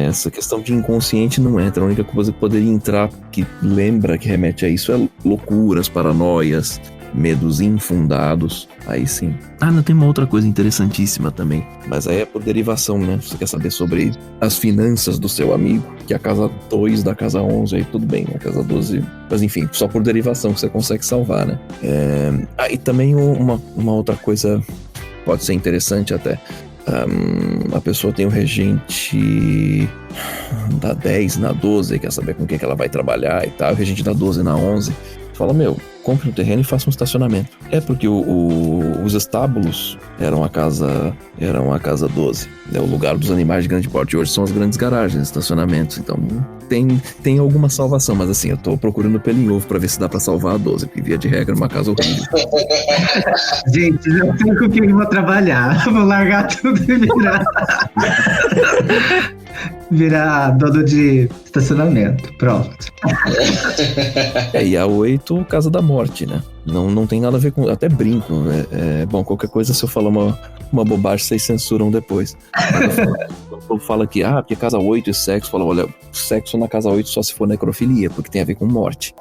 Essa questão de inconsciente não entra, a única coisa que poderia entrar que lembra, que remete a isso é loucuras, paranoias, medos infundados, aí sim. Não, tem uma outra coisa interessantíssima também, mas aí é por derivação, né? Você quer saber sobre as finanças do seu amigo, que é a casa 2 da casa 11, aí tudo bem, a casa 12, mas enfim, só por derivação que você consegue salvar, né? E também uma outra coisa pode ser interessante até. A pessoa tem o regente da 10 na 12, quer saber com quem que ela vai trabalhar e tal, o regente da 12 na 11, fala, compre um terreno e faça um estacionamento. Porque os estábulos eram a casa 12, né? O lugar dos animais de grande porte. Hoje são as grandes garagens, estacionamentos. Então tem alguma salvação, mas assim, eu tô procurando pelo em ovo pra ver se dá pra salvar a 12, porque via de regra é uma casa horrível. Gente, já sei com quem eu vou trabalhar. Vou largar tudo e virar dono de estacionamento. Pronto. E a 8, casa da morte, né? Não tem nada a ver com... Até brinco, né? Bom, qualquer coisa, se eu falar uma bobagem, vocês censuram depois. Eu falo que, porque casa 8 e sexo, fala, olha, sexo na casa 8 só se for necrofilia, porque tem a ver com morte.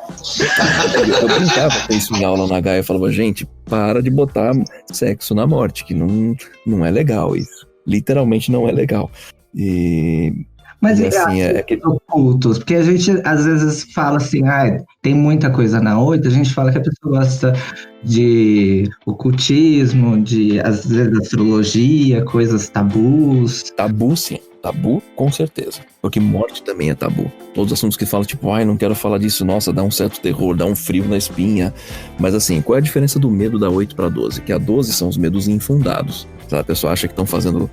Eu brincava com isso em aula na Gaia, eu falava, gente, para de botar sexo na morte, que não é legal isso. Literalmente não é legal. Mas assim, ocultos, porque a gente às vezes fala assim, tem muita coisa na 8, a gente fala que a pessoa gosta de ocultismo, às vezes astrologia, coisas tabus. Tabu, sim. Tabu, com certeza. Porque morte também é tabu. Todos os assuntos que falam, tipo, não quero falar disso, nossa, dá um certo terror, dá um frio na espinha. Mas assim, qual é a diferença do medo da 8 para 12? Que a 12 são os medos infundados. A pessoa acha que estão fazendo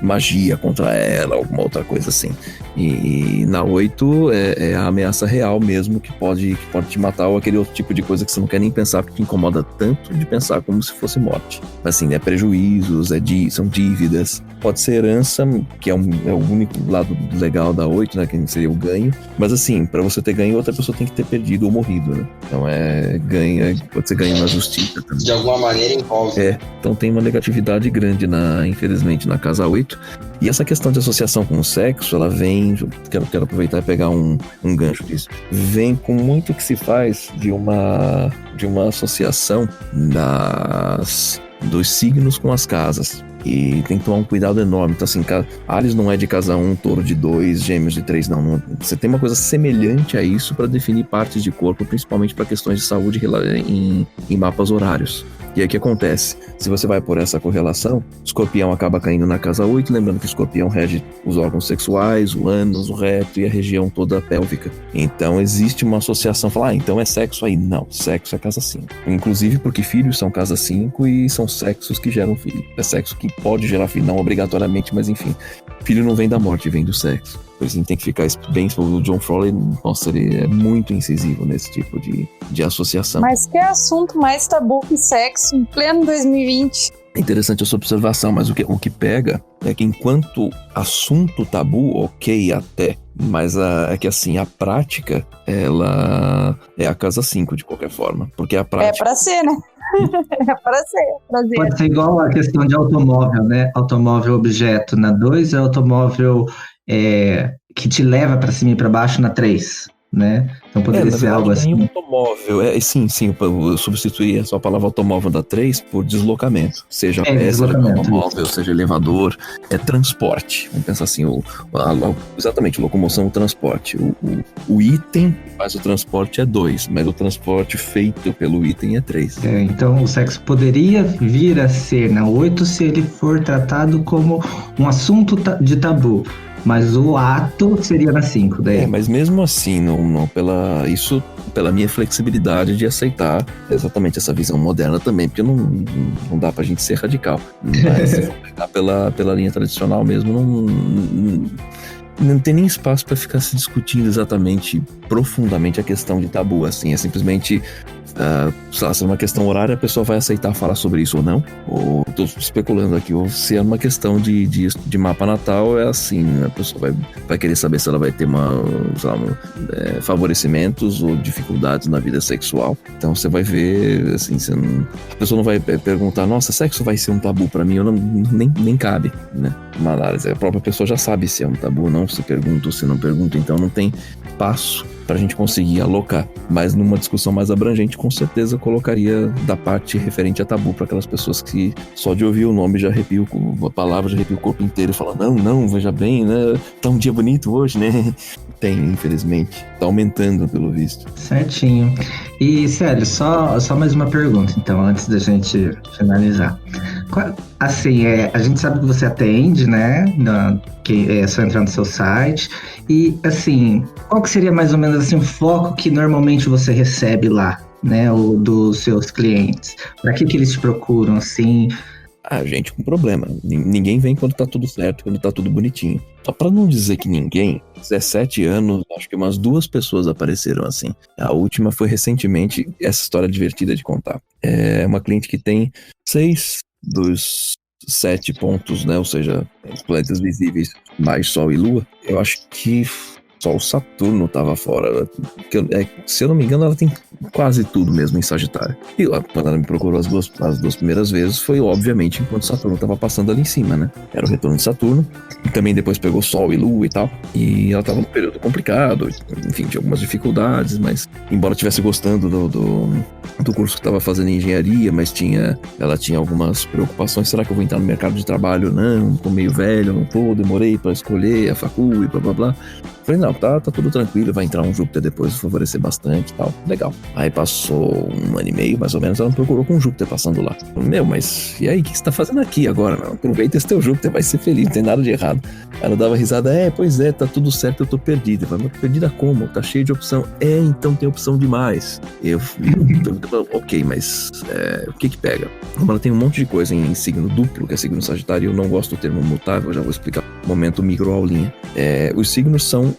magia contra ela, alguma outra coisa assim. E na 8 é a ameaça real mesmo, que pode te matar, ou aquele outro tipo de coisa que você não quer nem pensar, porque te incomoda tanto de pensar como se fosse morte. Assim, prejuízos, são dívidas, pode ser herança, que é o único lado legal da 8, né, que seria o ganho. Mas assim, para você ter ganho, outra pessoa tem que ter perdido ou morrido, né? Então pode ser ganho na justiça também. De alguma maneira envolve. Então tem uma negatividade grande, infelizmente, na casa 8. E essa questão de associação com o sexo, ela vem, quero aproveitar e pegar um gancho disso, vem com muito que se faz de uma associação dos signos com as casas. E tem que tomar um cuidado enorme. Então, assim, Ares não é de casa 1, Touro de 2, Gêmeos de 3, não. Você tem uma coisa semelhante a isso para definir partes de corpo, principalmente para questões de saúde em mapas horários. E aí o que acontece? Se você vai por essa correlação, Escorpião acaba caindo na casa 8, lembrando que Escorpião rege os órgãos sexuais, o ânus, o reto e a região toda pélvica. Então existe uma associação, então é sexo aí. Não, sexo é casa 5. Inclusive porque filhos são casa 5 e são sexos que geram filho. É sexo que pode gerar filho, não obrigatoriamente, mas enfim. Filho não vem da morte, vem do sexo. Por isso a gente tem que ficar bem... O John Frawley, nossa, ele é muito incisivo nesse tipo de associação. Mas que assunto mais tabu que sexo em pleno 2020? É interessante essa observação, mas o que pega é que enquanto assunto tabu, ok até, mas é que assim, a prática, ela é a casa 5 de qualquer forma, porque a prática... É pra ser, né? É pra ser. Pode ser igual a questão de automóvel, né? Automóvel objeto na 2 é automóvel que te leva pra cima e pra baixo na 3, né? Então poderia ser algo assim. Automóvel, sim, eu substituí essa palavra automóvel da 3 por deslocamento, seja pé, seja automóvel, seja elevador, é transporte. Vamos pensar assim, exatamente, locomoção, o transporte. O item que faz o transporte é 2, mas o transporte feito pelo item é 3. Então o sexo poderia vir a ser na 8 se ele for tratado como um assunto de tabu. Mas o ato seria na 5 daí. Mas mesmo assim, pela minha flexibilidade de aceitar exatamente essa visão moderna também, porque não dá pra gente ser radical. Mas se for pegar pela linha tradicional mesmo, não tem nem espaço para ficar se discutindo exatamente, profundamente a questão de tabu, assim, é simplesmente... se é uma questão horária, a pessoa vai aceitar falar sobre isso ou não, ou tô especulando aqui, ou se é uma questão de mapa natal, é assim, a pessoa vai querer saber se ela vai ter favorecimentos ou dificuldades na vida sexual. Então você vai ver, assim, a pessoa não vai perguntar, nossa, sexo vai ser um tabu pra mim, nem cabe, né? Uma análise, a própria pessoa já sabe se é um tabu ou não, se pergunta ou se não pergunta, então não tem passo pra gente conseguir alocar, mas numa discussão mais abrangente, com certeza colocaria da parte referente a tabu para aquelas pessoas que só de ouvir o nome já arrepia a palavra, já arrepia o corpo inteiro e fala, não, veja bem, né, tá um dia bonito hoje, né? Tem, infelizmente, tá aumentando pelo visto. Certinho. E, Célio, só mais uma pergunta, então, antes da gente finalizar. Assim, a gente sabe que você atende, né, que é só entrar no seu site, e, assim, qual que seria mais ou menos, assim, o foco que normalmente você recebe lá, né, dos seus clientes? Para que eles te procuram, assim? Gente com problema. Ninguém vem quando tá tudo certo, quando tá tudo bonitinho. Só pra não dizer que ninguém, 17 anos, acho que umas 2 pessoas apareceram assim. A última foi recentemente, essa história divertida de contar. É uma cliente que tem 6 dos 7 pontos, né? Ou seja, os planetas visíveis, mais Sol e Lua. Eu acho que só o Saturno tava fora. Se eu não me engano, ela tem quase tudo mesmo em Sagitário. E lá, quando ela me procurou as duas primeiras vezes, foi obviamente enquanto Saturno tava passando ali em cima, né? Era o retorno de Saturno. E também depois pegou Sol e Lua e tal. E ela tava num período complicado, enfim, tinha algumas dificuldades, mas embora estivesse gostando do curso que tava fazendo em engenharia, mas ela tinha algumas preocupações. Será que eu vou entrar no mercado de trabalho? Não, tô meio velho, não tô, demorei pra escolher a facul e blá blá blá. Falei, não, tá tudo tranquilo, vai entrar um Júpiter depois, favorecer bastante e tal, legal. Aí passou 1 ano e meio, mais ou menos, ela me procurou com o Júpiter passando lá. Mas e aí, o que você tá fazendo aqui agora? Não, aproveita esse teu Júpiter, vai ser feliz, não tem nada de errado. Ela dava risada, pois é, tá tudo certo, eu tô perdida. Eu falei, mas perdida como? Tá cheio de opção. Então tem opção demais. Eu ok, mas o que pega? Como ela tem um monte de coisa em signo duplo, que é signo Sagitário, eu não gosto do termo mutável, eu já vou explicar no momento microaulinha. Os signos são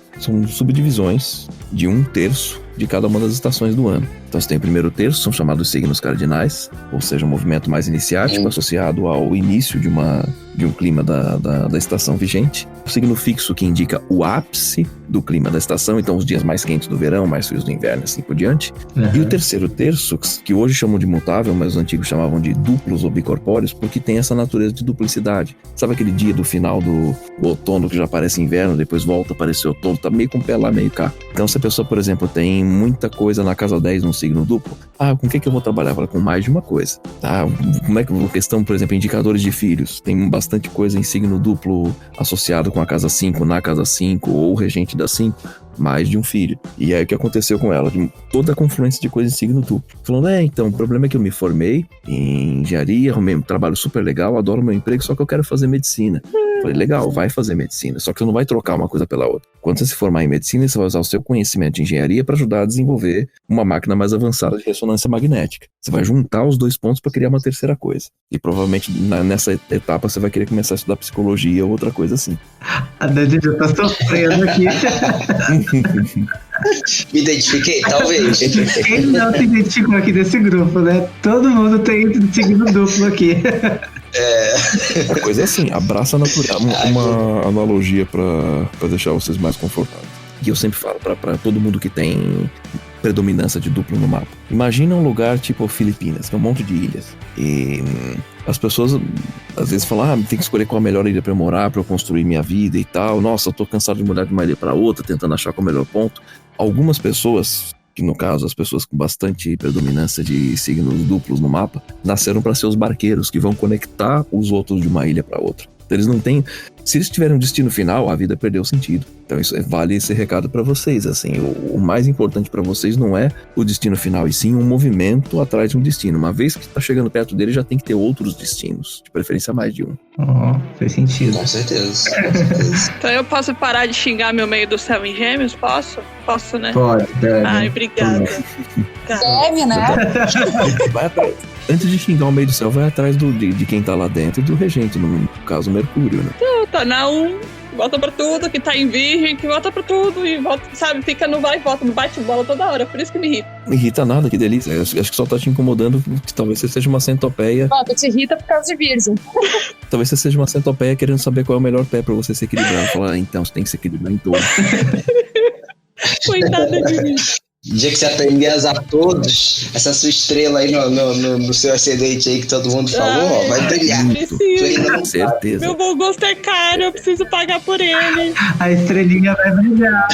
subdivisões de 1/3 de cada uma das estações do ano. Então você tem o primeiro terço, são chamados signos cardinais, ou seja, um movimento mais iniciático associado ao início de um clima da estação vigente. O signo fixo que indica o ápice do clima da estação, então os dias mais quentes do verão, mais frios do inverno, assim por diante. E o terceiro terço, que hoje chamam de mutável, mas os antigos chamavam de duplos ou bicorpóreos, porque tem essa natureza de duplicidade. Sabe aquele dia do final do outono que já aparece inverno, depois volta a aparecer outono, tá meio com o pé lá, meio cá. Então se a pessoa, por exemplo, tem muita coisa na casa 10 num signo duplo. Com o que eu vou trabalhar? Com mais de uma coisa, tá? Como é que a questão, por exemplo, indicadores de filhos? Tem bastante coisa em signo duplo associado com a casa 5, na casa 5, ou regente da 5, mais de um filho. E aí o que aconteceu com ela? Toda a confluência de coisas em signo duplo. Falando, então, o problema é que eu me formei em engenharia, arrumei um trabalho super legal, adoro meu emprego, só que eu quero fazer medicina. Falei, legal, vai fazer medicina, só que você não vai trocar uma coisa pela outra. Quando você se formar em medicina, você vai usar o seu conhecimento de engenharia para ajudar a desenvolver uma máquina mais avançada de ressonância magnética. Você vai juntar os dois pontos para criar uma terceira coisa. E provavelmente nessa etapa você vai querer começar a estudar psicologia ou outra coisa assim. A Dani já tá sofrendo aqui. Me identifiquei? Talvez. Quem não se identificou aqui desse grupo, né? Todo mundo tem signo duplo aqui. A coisa é assim, abraça a natureza. Uma analogia pra deixar vocês mais confortáveis. E eu sempre falo pra todo mundo que tem predominância de duplo no mapa. Imagina um lugar tipo Filipinas, que é um monte de ilhas. E as pessoas às vezes falam, tem que escolher qual a melhor ilha pra eu morar, pra eu construir minha vida e tal. Nossa, eu tô cansado de mudar de uma ilha pra outra, tentando achar qual é o melhor ponto. Algumas pessoas, que no caso as pessoas com bastante predominância de signos duplos no mapa, nasceram para ser os barqueiros que vão conectar os outros de uma ilha para outra. Então eles não têm... Se eles tiverem um destino final, a vida perdeu sentido. Então isso vale esse recado para vocês, assim, o mais importante para vocês não é o destino final, e sim um movimento atrás de um destino. Uma vez que tá chegando perto dele, já tem que ter outros destinos, de preferência mais de um. Faz sentido. Com certeza. Então eu posso parar de xingar meu meio do céu em Gêmeos? Posso? Posso, né? Pode, deve. Ai, obrigada. Deve, né? Vai atrás. Antes de xingar o meio do céu, vai atrás de quem tá lá dentro e do regente, no caso Mercúrio, né? Tá na 1, volta pra tudo, que tá em virgem, que volta pra tudo e volta, sabe, fica no vai e volta, no bate-bola toda hora, por isso que me irrita. Não irrita nada, que delícia. Eu acho que só tá te incomodando, que talvez você seja uma centopeia. Tu te irrita por causa de virgem. Talvez você seja uma centopeia querendo saber qual é o melhor pé pra você se equilibrar. Falar, então, você tem que se equilibrar em todo. Coitada de mim. O dia que você aprender a usar todos, essa sua estrela aí no seu ascendente aí que todo mundo falou, vai brilhar. Preciso. Certeza. Meu bom gosto é caro, eu preciso pagar por ele. A estrelinha vai brilhar.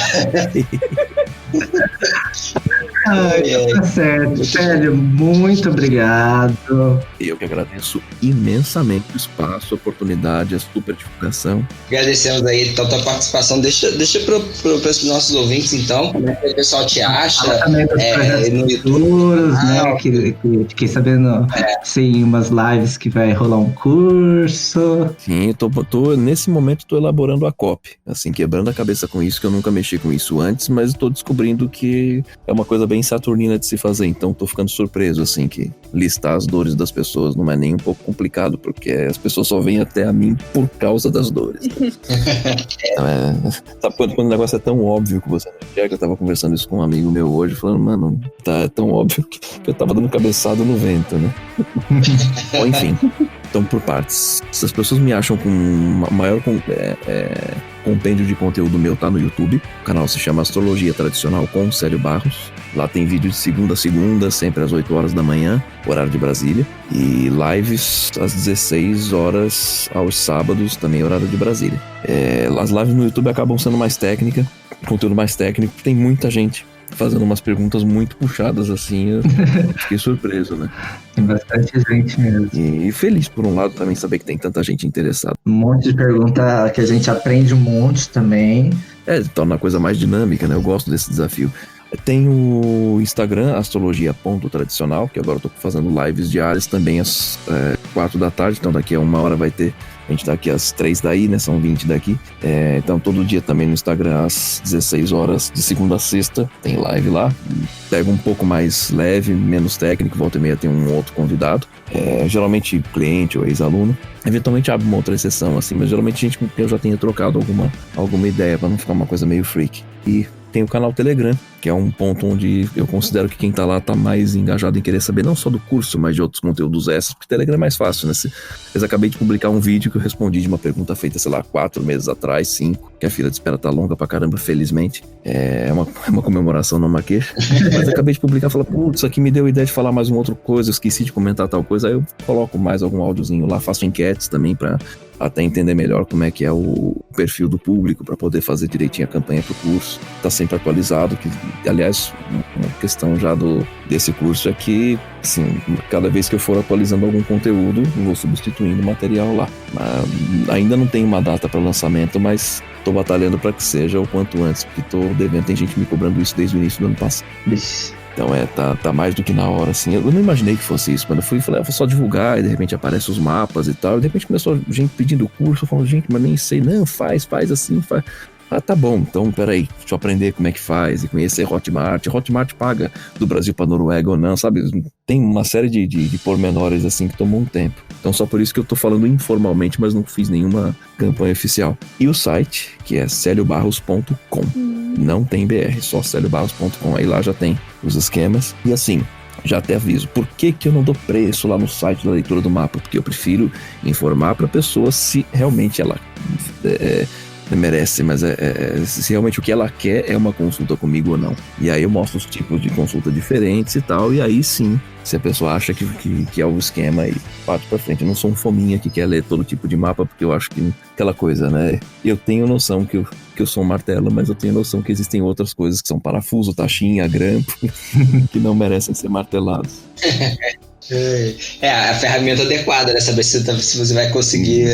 Tá certo. Célio, muito obrigado. Eu que agradeço imensamente o espaço, a oportunidade, a super divulgação. Agradecemos aí então a tua participação. Deixa para os nossos ouvintes então, como é que o pessoal te acha no YouTube, né? Que fiquei sabendo sim, umas lives que vai rolar um curso. Sim, nesse momento tô elaborando a copy, assim, quebrando a cabeça com isso, que eu nunca mexi com isso antes, mas tô descobrindo que é uma coisa bem saturnina de se fazer, então tô ficando surpreso, assim, que listar as dores das pessoas não é nem um pouco complicado, porque as pessoas só vêm até a mim por causa das dores. Sabe quando o negócio é tão óbvio que você não enxerga? Eu tava conversando isso com um amigo meu hoje, falando, mano, tá tão óbvio que eu tava dando cabeçada no vento, né? Bom, enfim, então por partes. Se as pessoas me acham com maior compêndio de conteúdo meu, tá no YouTube. O canal se chama Astrologia Tradicional com Célio Barros. Lá tem vídeo de segunda a segunda, sempre às 8 horas da manhã, horário de Brasília. E lives às 16 horas aos sábados, também horário de Brasília. As lives no YouTube acabam sendo mais técnica, conteúdo mais técnico. Tem muita gente fazendo umas perguntas muito puxadas, assim, eu fiquei surpreso, né? Tem bastante gente mesmo. E feliz, por um lado, também saber que tem tanta gente interessada. Um monte de pergunta que a gente aprende um monte também. Torna a coisa mais dinâmica, né? Eu gosto desse desafio. Tem o Instagram, astrologia.tradicional, que agora eu tô fazendo lives diárias também às 4 da tarde, então daqui a 1 hora vai ter. A gente tá aqui às 3 daí, né? São 20 daqui. Então todo dia também no Instagram, às 16 horas, de segunda a sexta, tem live lá. Pega um pouco mais leve, menos técnico, volta e meia tem um outro convidado. Geralmente cliente ou ex-aluno. Eventualmente abre uma outra exceção, assim, mas geralmente gente com quem eu já tenha trocado alguma ideia, pra não ficar uma coisa meio freak. E tem o canal Telegram, que é um ponto onde eu considero que quem tá lá tá mais engajado em querer saber não só do curso, mas de outros conteúdos extras, porque Telegram é mais fácil, né? Eu acabei de publicar um vídeo que eu respondi de uma pergunta feita, sei lá, 4 meses atrás, 5, que a fila de espera tá longa pra caramba, felizmente. É uma comemoração, não uma queixa. Mas eu acabei de publicar e falar, putz, isso aqui me deu a ideia de falar mais uma outra coisa, eu esqueci de comentar tal coisa, aí eu coloco mais algum áudiozinho lá, faço enquetes também pra até entender melhor como é que é o perfil do público, para poder fazer direitinho a campanha pro curso. Tá sempre atualizado, que aliás, uma questão já desse curso é que, assim, cada vez que eu for atualizando algum conteúdo, eu vou substituindo o material lá. Ainda não tem uma data para lançamento, mas tô batalhando para que seja o quanto antes, porque tô devendo, tem gente me cobrando isso desde o início do ano passado. Então tá mais do que na hora, assim. Eu não imaginei que fosse isso. Quando eu fui, falei, vou só divulgar, e de repente aparecem os mapas e tal. E de repente começou gente pedindo curso, falando, gente, mas nem sei. Não, faz assim, faz. Ah, tá bom, então peraí, deixa eu aprender como é que faz e conhecer Hotmart. Hotmart paga do Brasil pra Noruega ou não, sabe? Tem uma série de pormenores assim que tomou um tempo. Então só por isso que eu tô falando informalmente, mas não fiz nenhuma campanha oficial. E o site, que é celiobarros.com. Não tem BR, só celiobarros.com. Aí lá já tem os esquemas. E assim, já até aviso, por que eu não dou preço lá no site da leitura do mapa? Porque eu prefiro informar pra pessoa se realmente ela merece, mas se realmente o que ela quer é uma consulta comigo ou não. E aí eu mostro os tipos de consulta diferentes e tal, e aí sim, se a pessoa acha que é o esquema, aí parte pra frente. Eu não sou um fominha que quer ler todo tipo de mapa, porque eu acho que aquela coisa, né? Eu tenho noção que eu sou um martelo, mas eu tenho noção que existem outras coisas que são parafuso, taxinha, grampo, que não merecem ser martelados. A ferramenta adequada, né? Saber se você vai conseguir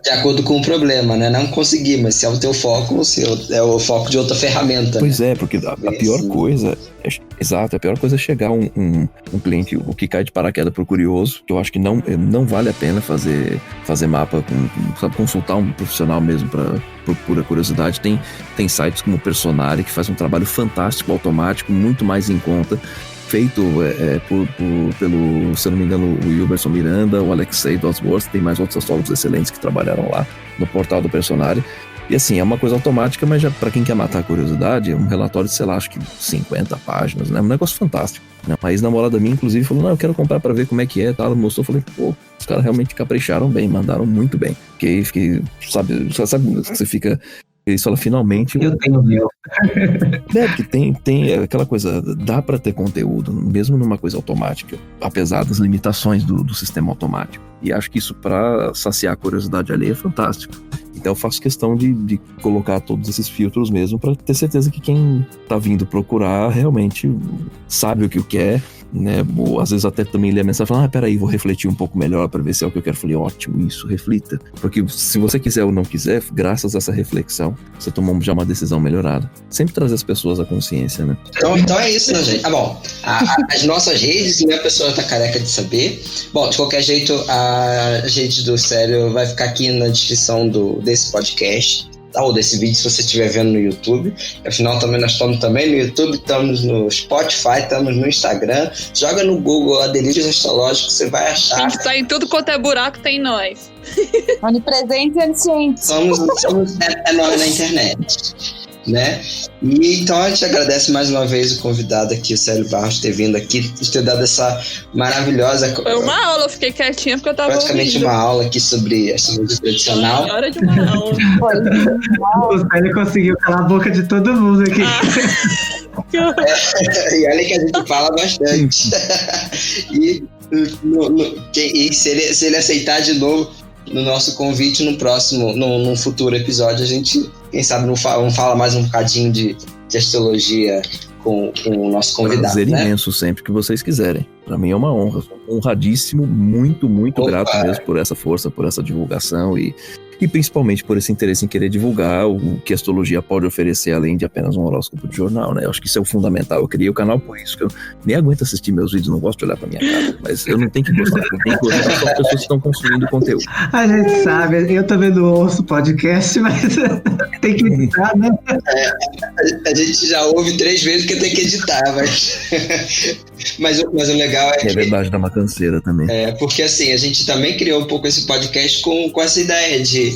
de acordo com o problema, né? Não conseguir, mas se é o teu foco, ou se é o foco de outra ferramenta. Pois né? Porque a pior coisa a pior coisa é chegar um cliente, o que cai de paraquedas pro curioso, que eu acho que não vale a pena fazer mapa, consultar um profissional mesmo por pura curiosidade. Tem sites como o Personari, que faz um trabalho fantástico, automático, muito mais em conta, feito pelo, se eu não me engano, o Wilberson Miranda, o Alexei Dosworth, tem mais outros astrólogos excelentes que trabalharam lá no portal do Personari. E assim, é uma coisa automática, mas já para quem quer matar a curiosidade, é um relatório de, sei lá, acho que 50 páginas, né? Um negócio fantástico. Uma ex-namorada minha, inclusive, falou, não, eu quero comprar para ver como é que é, tá? Ela mostrou, falei, pô, os caras realmente capricharam bem, mandaram muito bem. Fiquei, sabe, você fica... Eles falam, finalmente... Eu tenho meu. Porque tem aquela coisa, dá para ter conteúdo, mesmo numa coisa automática, apesar das limitações do sistema automático. E acho que isso, para saciar a curiosidade alheia, é fantástico. Então eu faço questão de colocar todos esses filtros mesmo, para ter certeza que quem tá vindo procurar realmente sabe o que quer, né? Ou às vezes até também lê a mensagem e fala, peraí, vou refletir um pouco melhor para ver se é o que eu quero. Eu falei, ótimo, isso, reflita. Porque se você quiser ou não quiser, graças a essa reflexão, você tomou já uma decisão melhorada. Sempre trazer as pessoas à consciência, né? Então é isso, né, gente? Bom, as nossas redes, né, a pessoa tá careca de saber. Bom, de qualquer jeito, a rede do Célio vai ficar aqui na descrição desse podcast, ou desse vídeo, se você estiver vendo no YouTube. Afinal, também nós estamos também no YouTube, estamos no Spotify, estamos no Instagram. Joga no Google a Delírios Astrológicos, você vai achar. A gente tá em tudo quanto é buraco, tem nós. Onipresente e onisciente. Somos nós na internet, né? E então a gente agradece mais uma vez o convidado aqui, o Célio Barros, ter vindo aqui, ter dado essa maravilhosa... Foi uma aula, eu fiquei quietinha porque eu tava praticamente ouvindo. Uma aula aqui sobre astrologia tradicional. Foi hora de uma aula. O Célio conseguiu calar a boca de todo mundo aqui. E olha que a gente fala bastante. E se ele aceitar de novo no nosso convite, num futuro episódio, a gente, quem sabe, não fala mais um bocadinho de astrologia com o nosso convidado. Prazer né? imenso sempre que vocês quiserem. Para mim é uma honra. Sou honradíssimo, muito grato mesmo por essa força, por essa divulgação e principalmente por esse interesse em querer divulgar o que a astrologia pode oferecer, além de apenas um horóscopo de jornal, né? Eu acho que isso é o fundamental. Eu criei o canal por isso, que eu nem aguento assistir meus vídeos, não gosto de olhar pra minha cara, mas eu não tenho que gostar, eu tenho que gostar só as pessoas que estão consumindo conteúdo. A gente sabe, eu também não ouço podcast, mas tem que editar, né? A gente já ouve 3 vezes que tem que editar, mas o legal é que... É verdade, dá uma canseira também. Porque assim, a gente também criou um pouco esse podcast com essa ideia de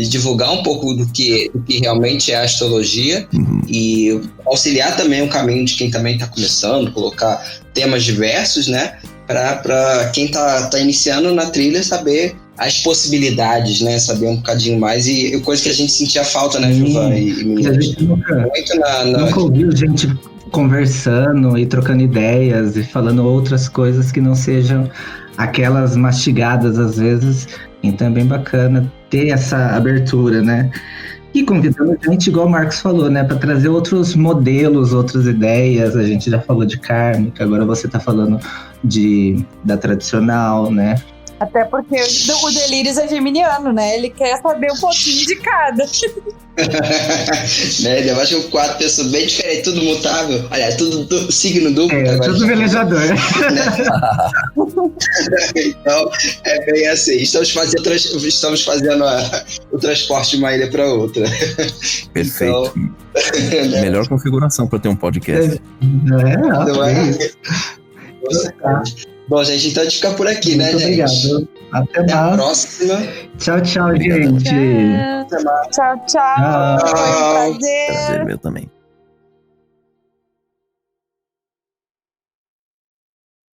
divulgar um pouco do que realmente é a astrologia e auxiliar também o caminho de quem também está começando, colocar temas diversos, né? Para quem tá iniciando na trilha saber as possibilidades, né? Saber um bocadinho mais e coisa que a gente sentia falta, né, Gilvan e meninas? A gente nunca ouviu gente conversando e trocando ideias e falando outras coisas que não sejam aquelas mastigadas às vezes. Então é bem bacana ter essa abertura, né? E convidando gente, igual o Marcos falou, né? Para trazer outros modelos, outras ideias. A gente já falou de kármica, agora você tá falando da tradicional, né? Até porque o Delírios é geminiano, né? Ele quer saber um pouquinho de cada. Né? Eu acho que o 4 pessoas bem diferente, tudo mutável. Aliás, tudo signo duplo. Tudo velejador. Então, é bem assim. Estamos fazendo o transporte de uma ilha para outra. Perfeito. Então, Melhor configuração para ter um podcast. não é? Tá. Bom, gente, então a gente fica por aqui, né, Muito gente? obrigado. Até Até a mais. próxima. Tchau, tchau, Obrigado. gente. Tchau, tchau. Foi um prazer. Prazer meu também.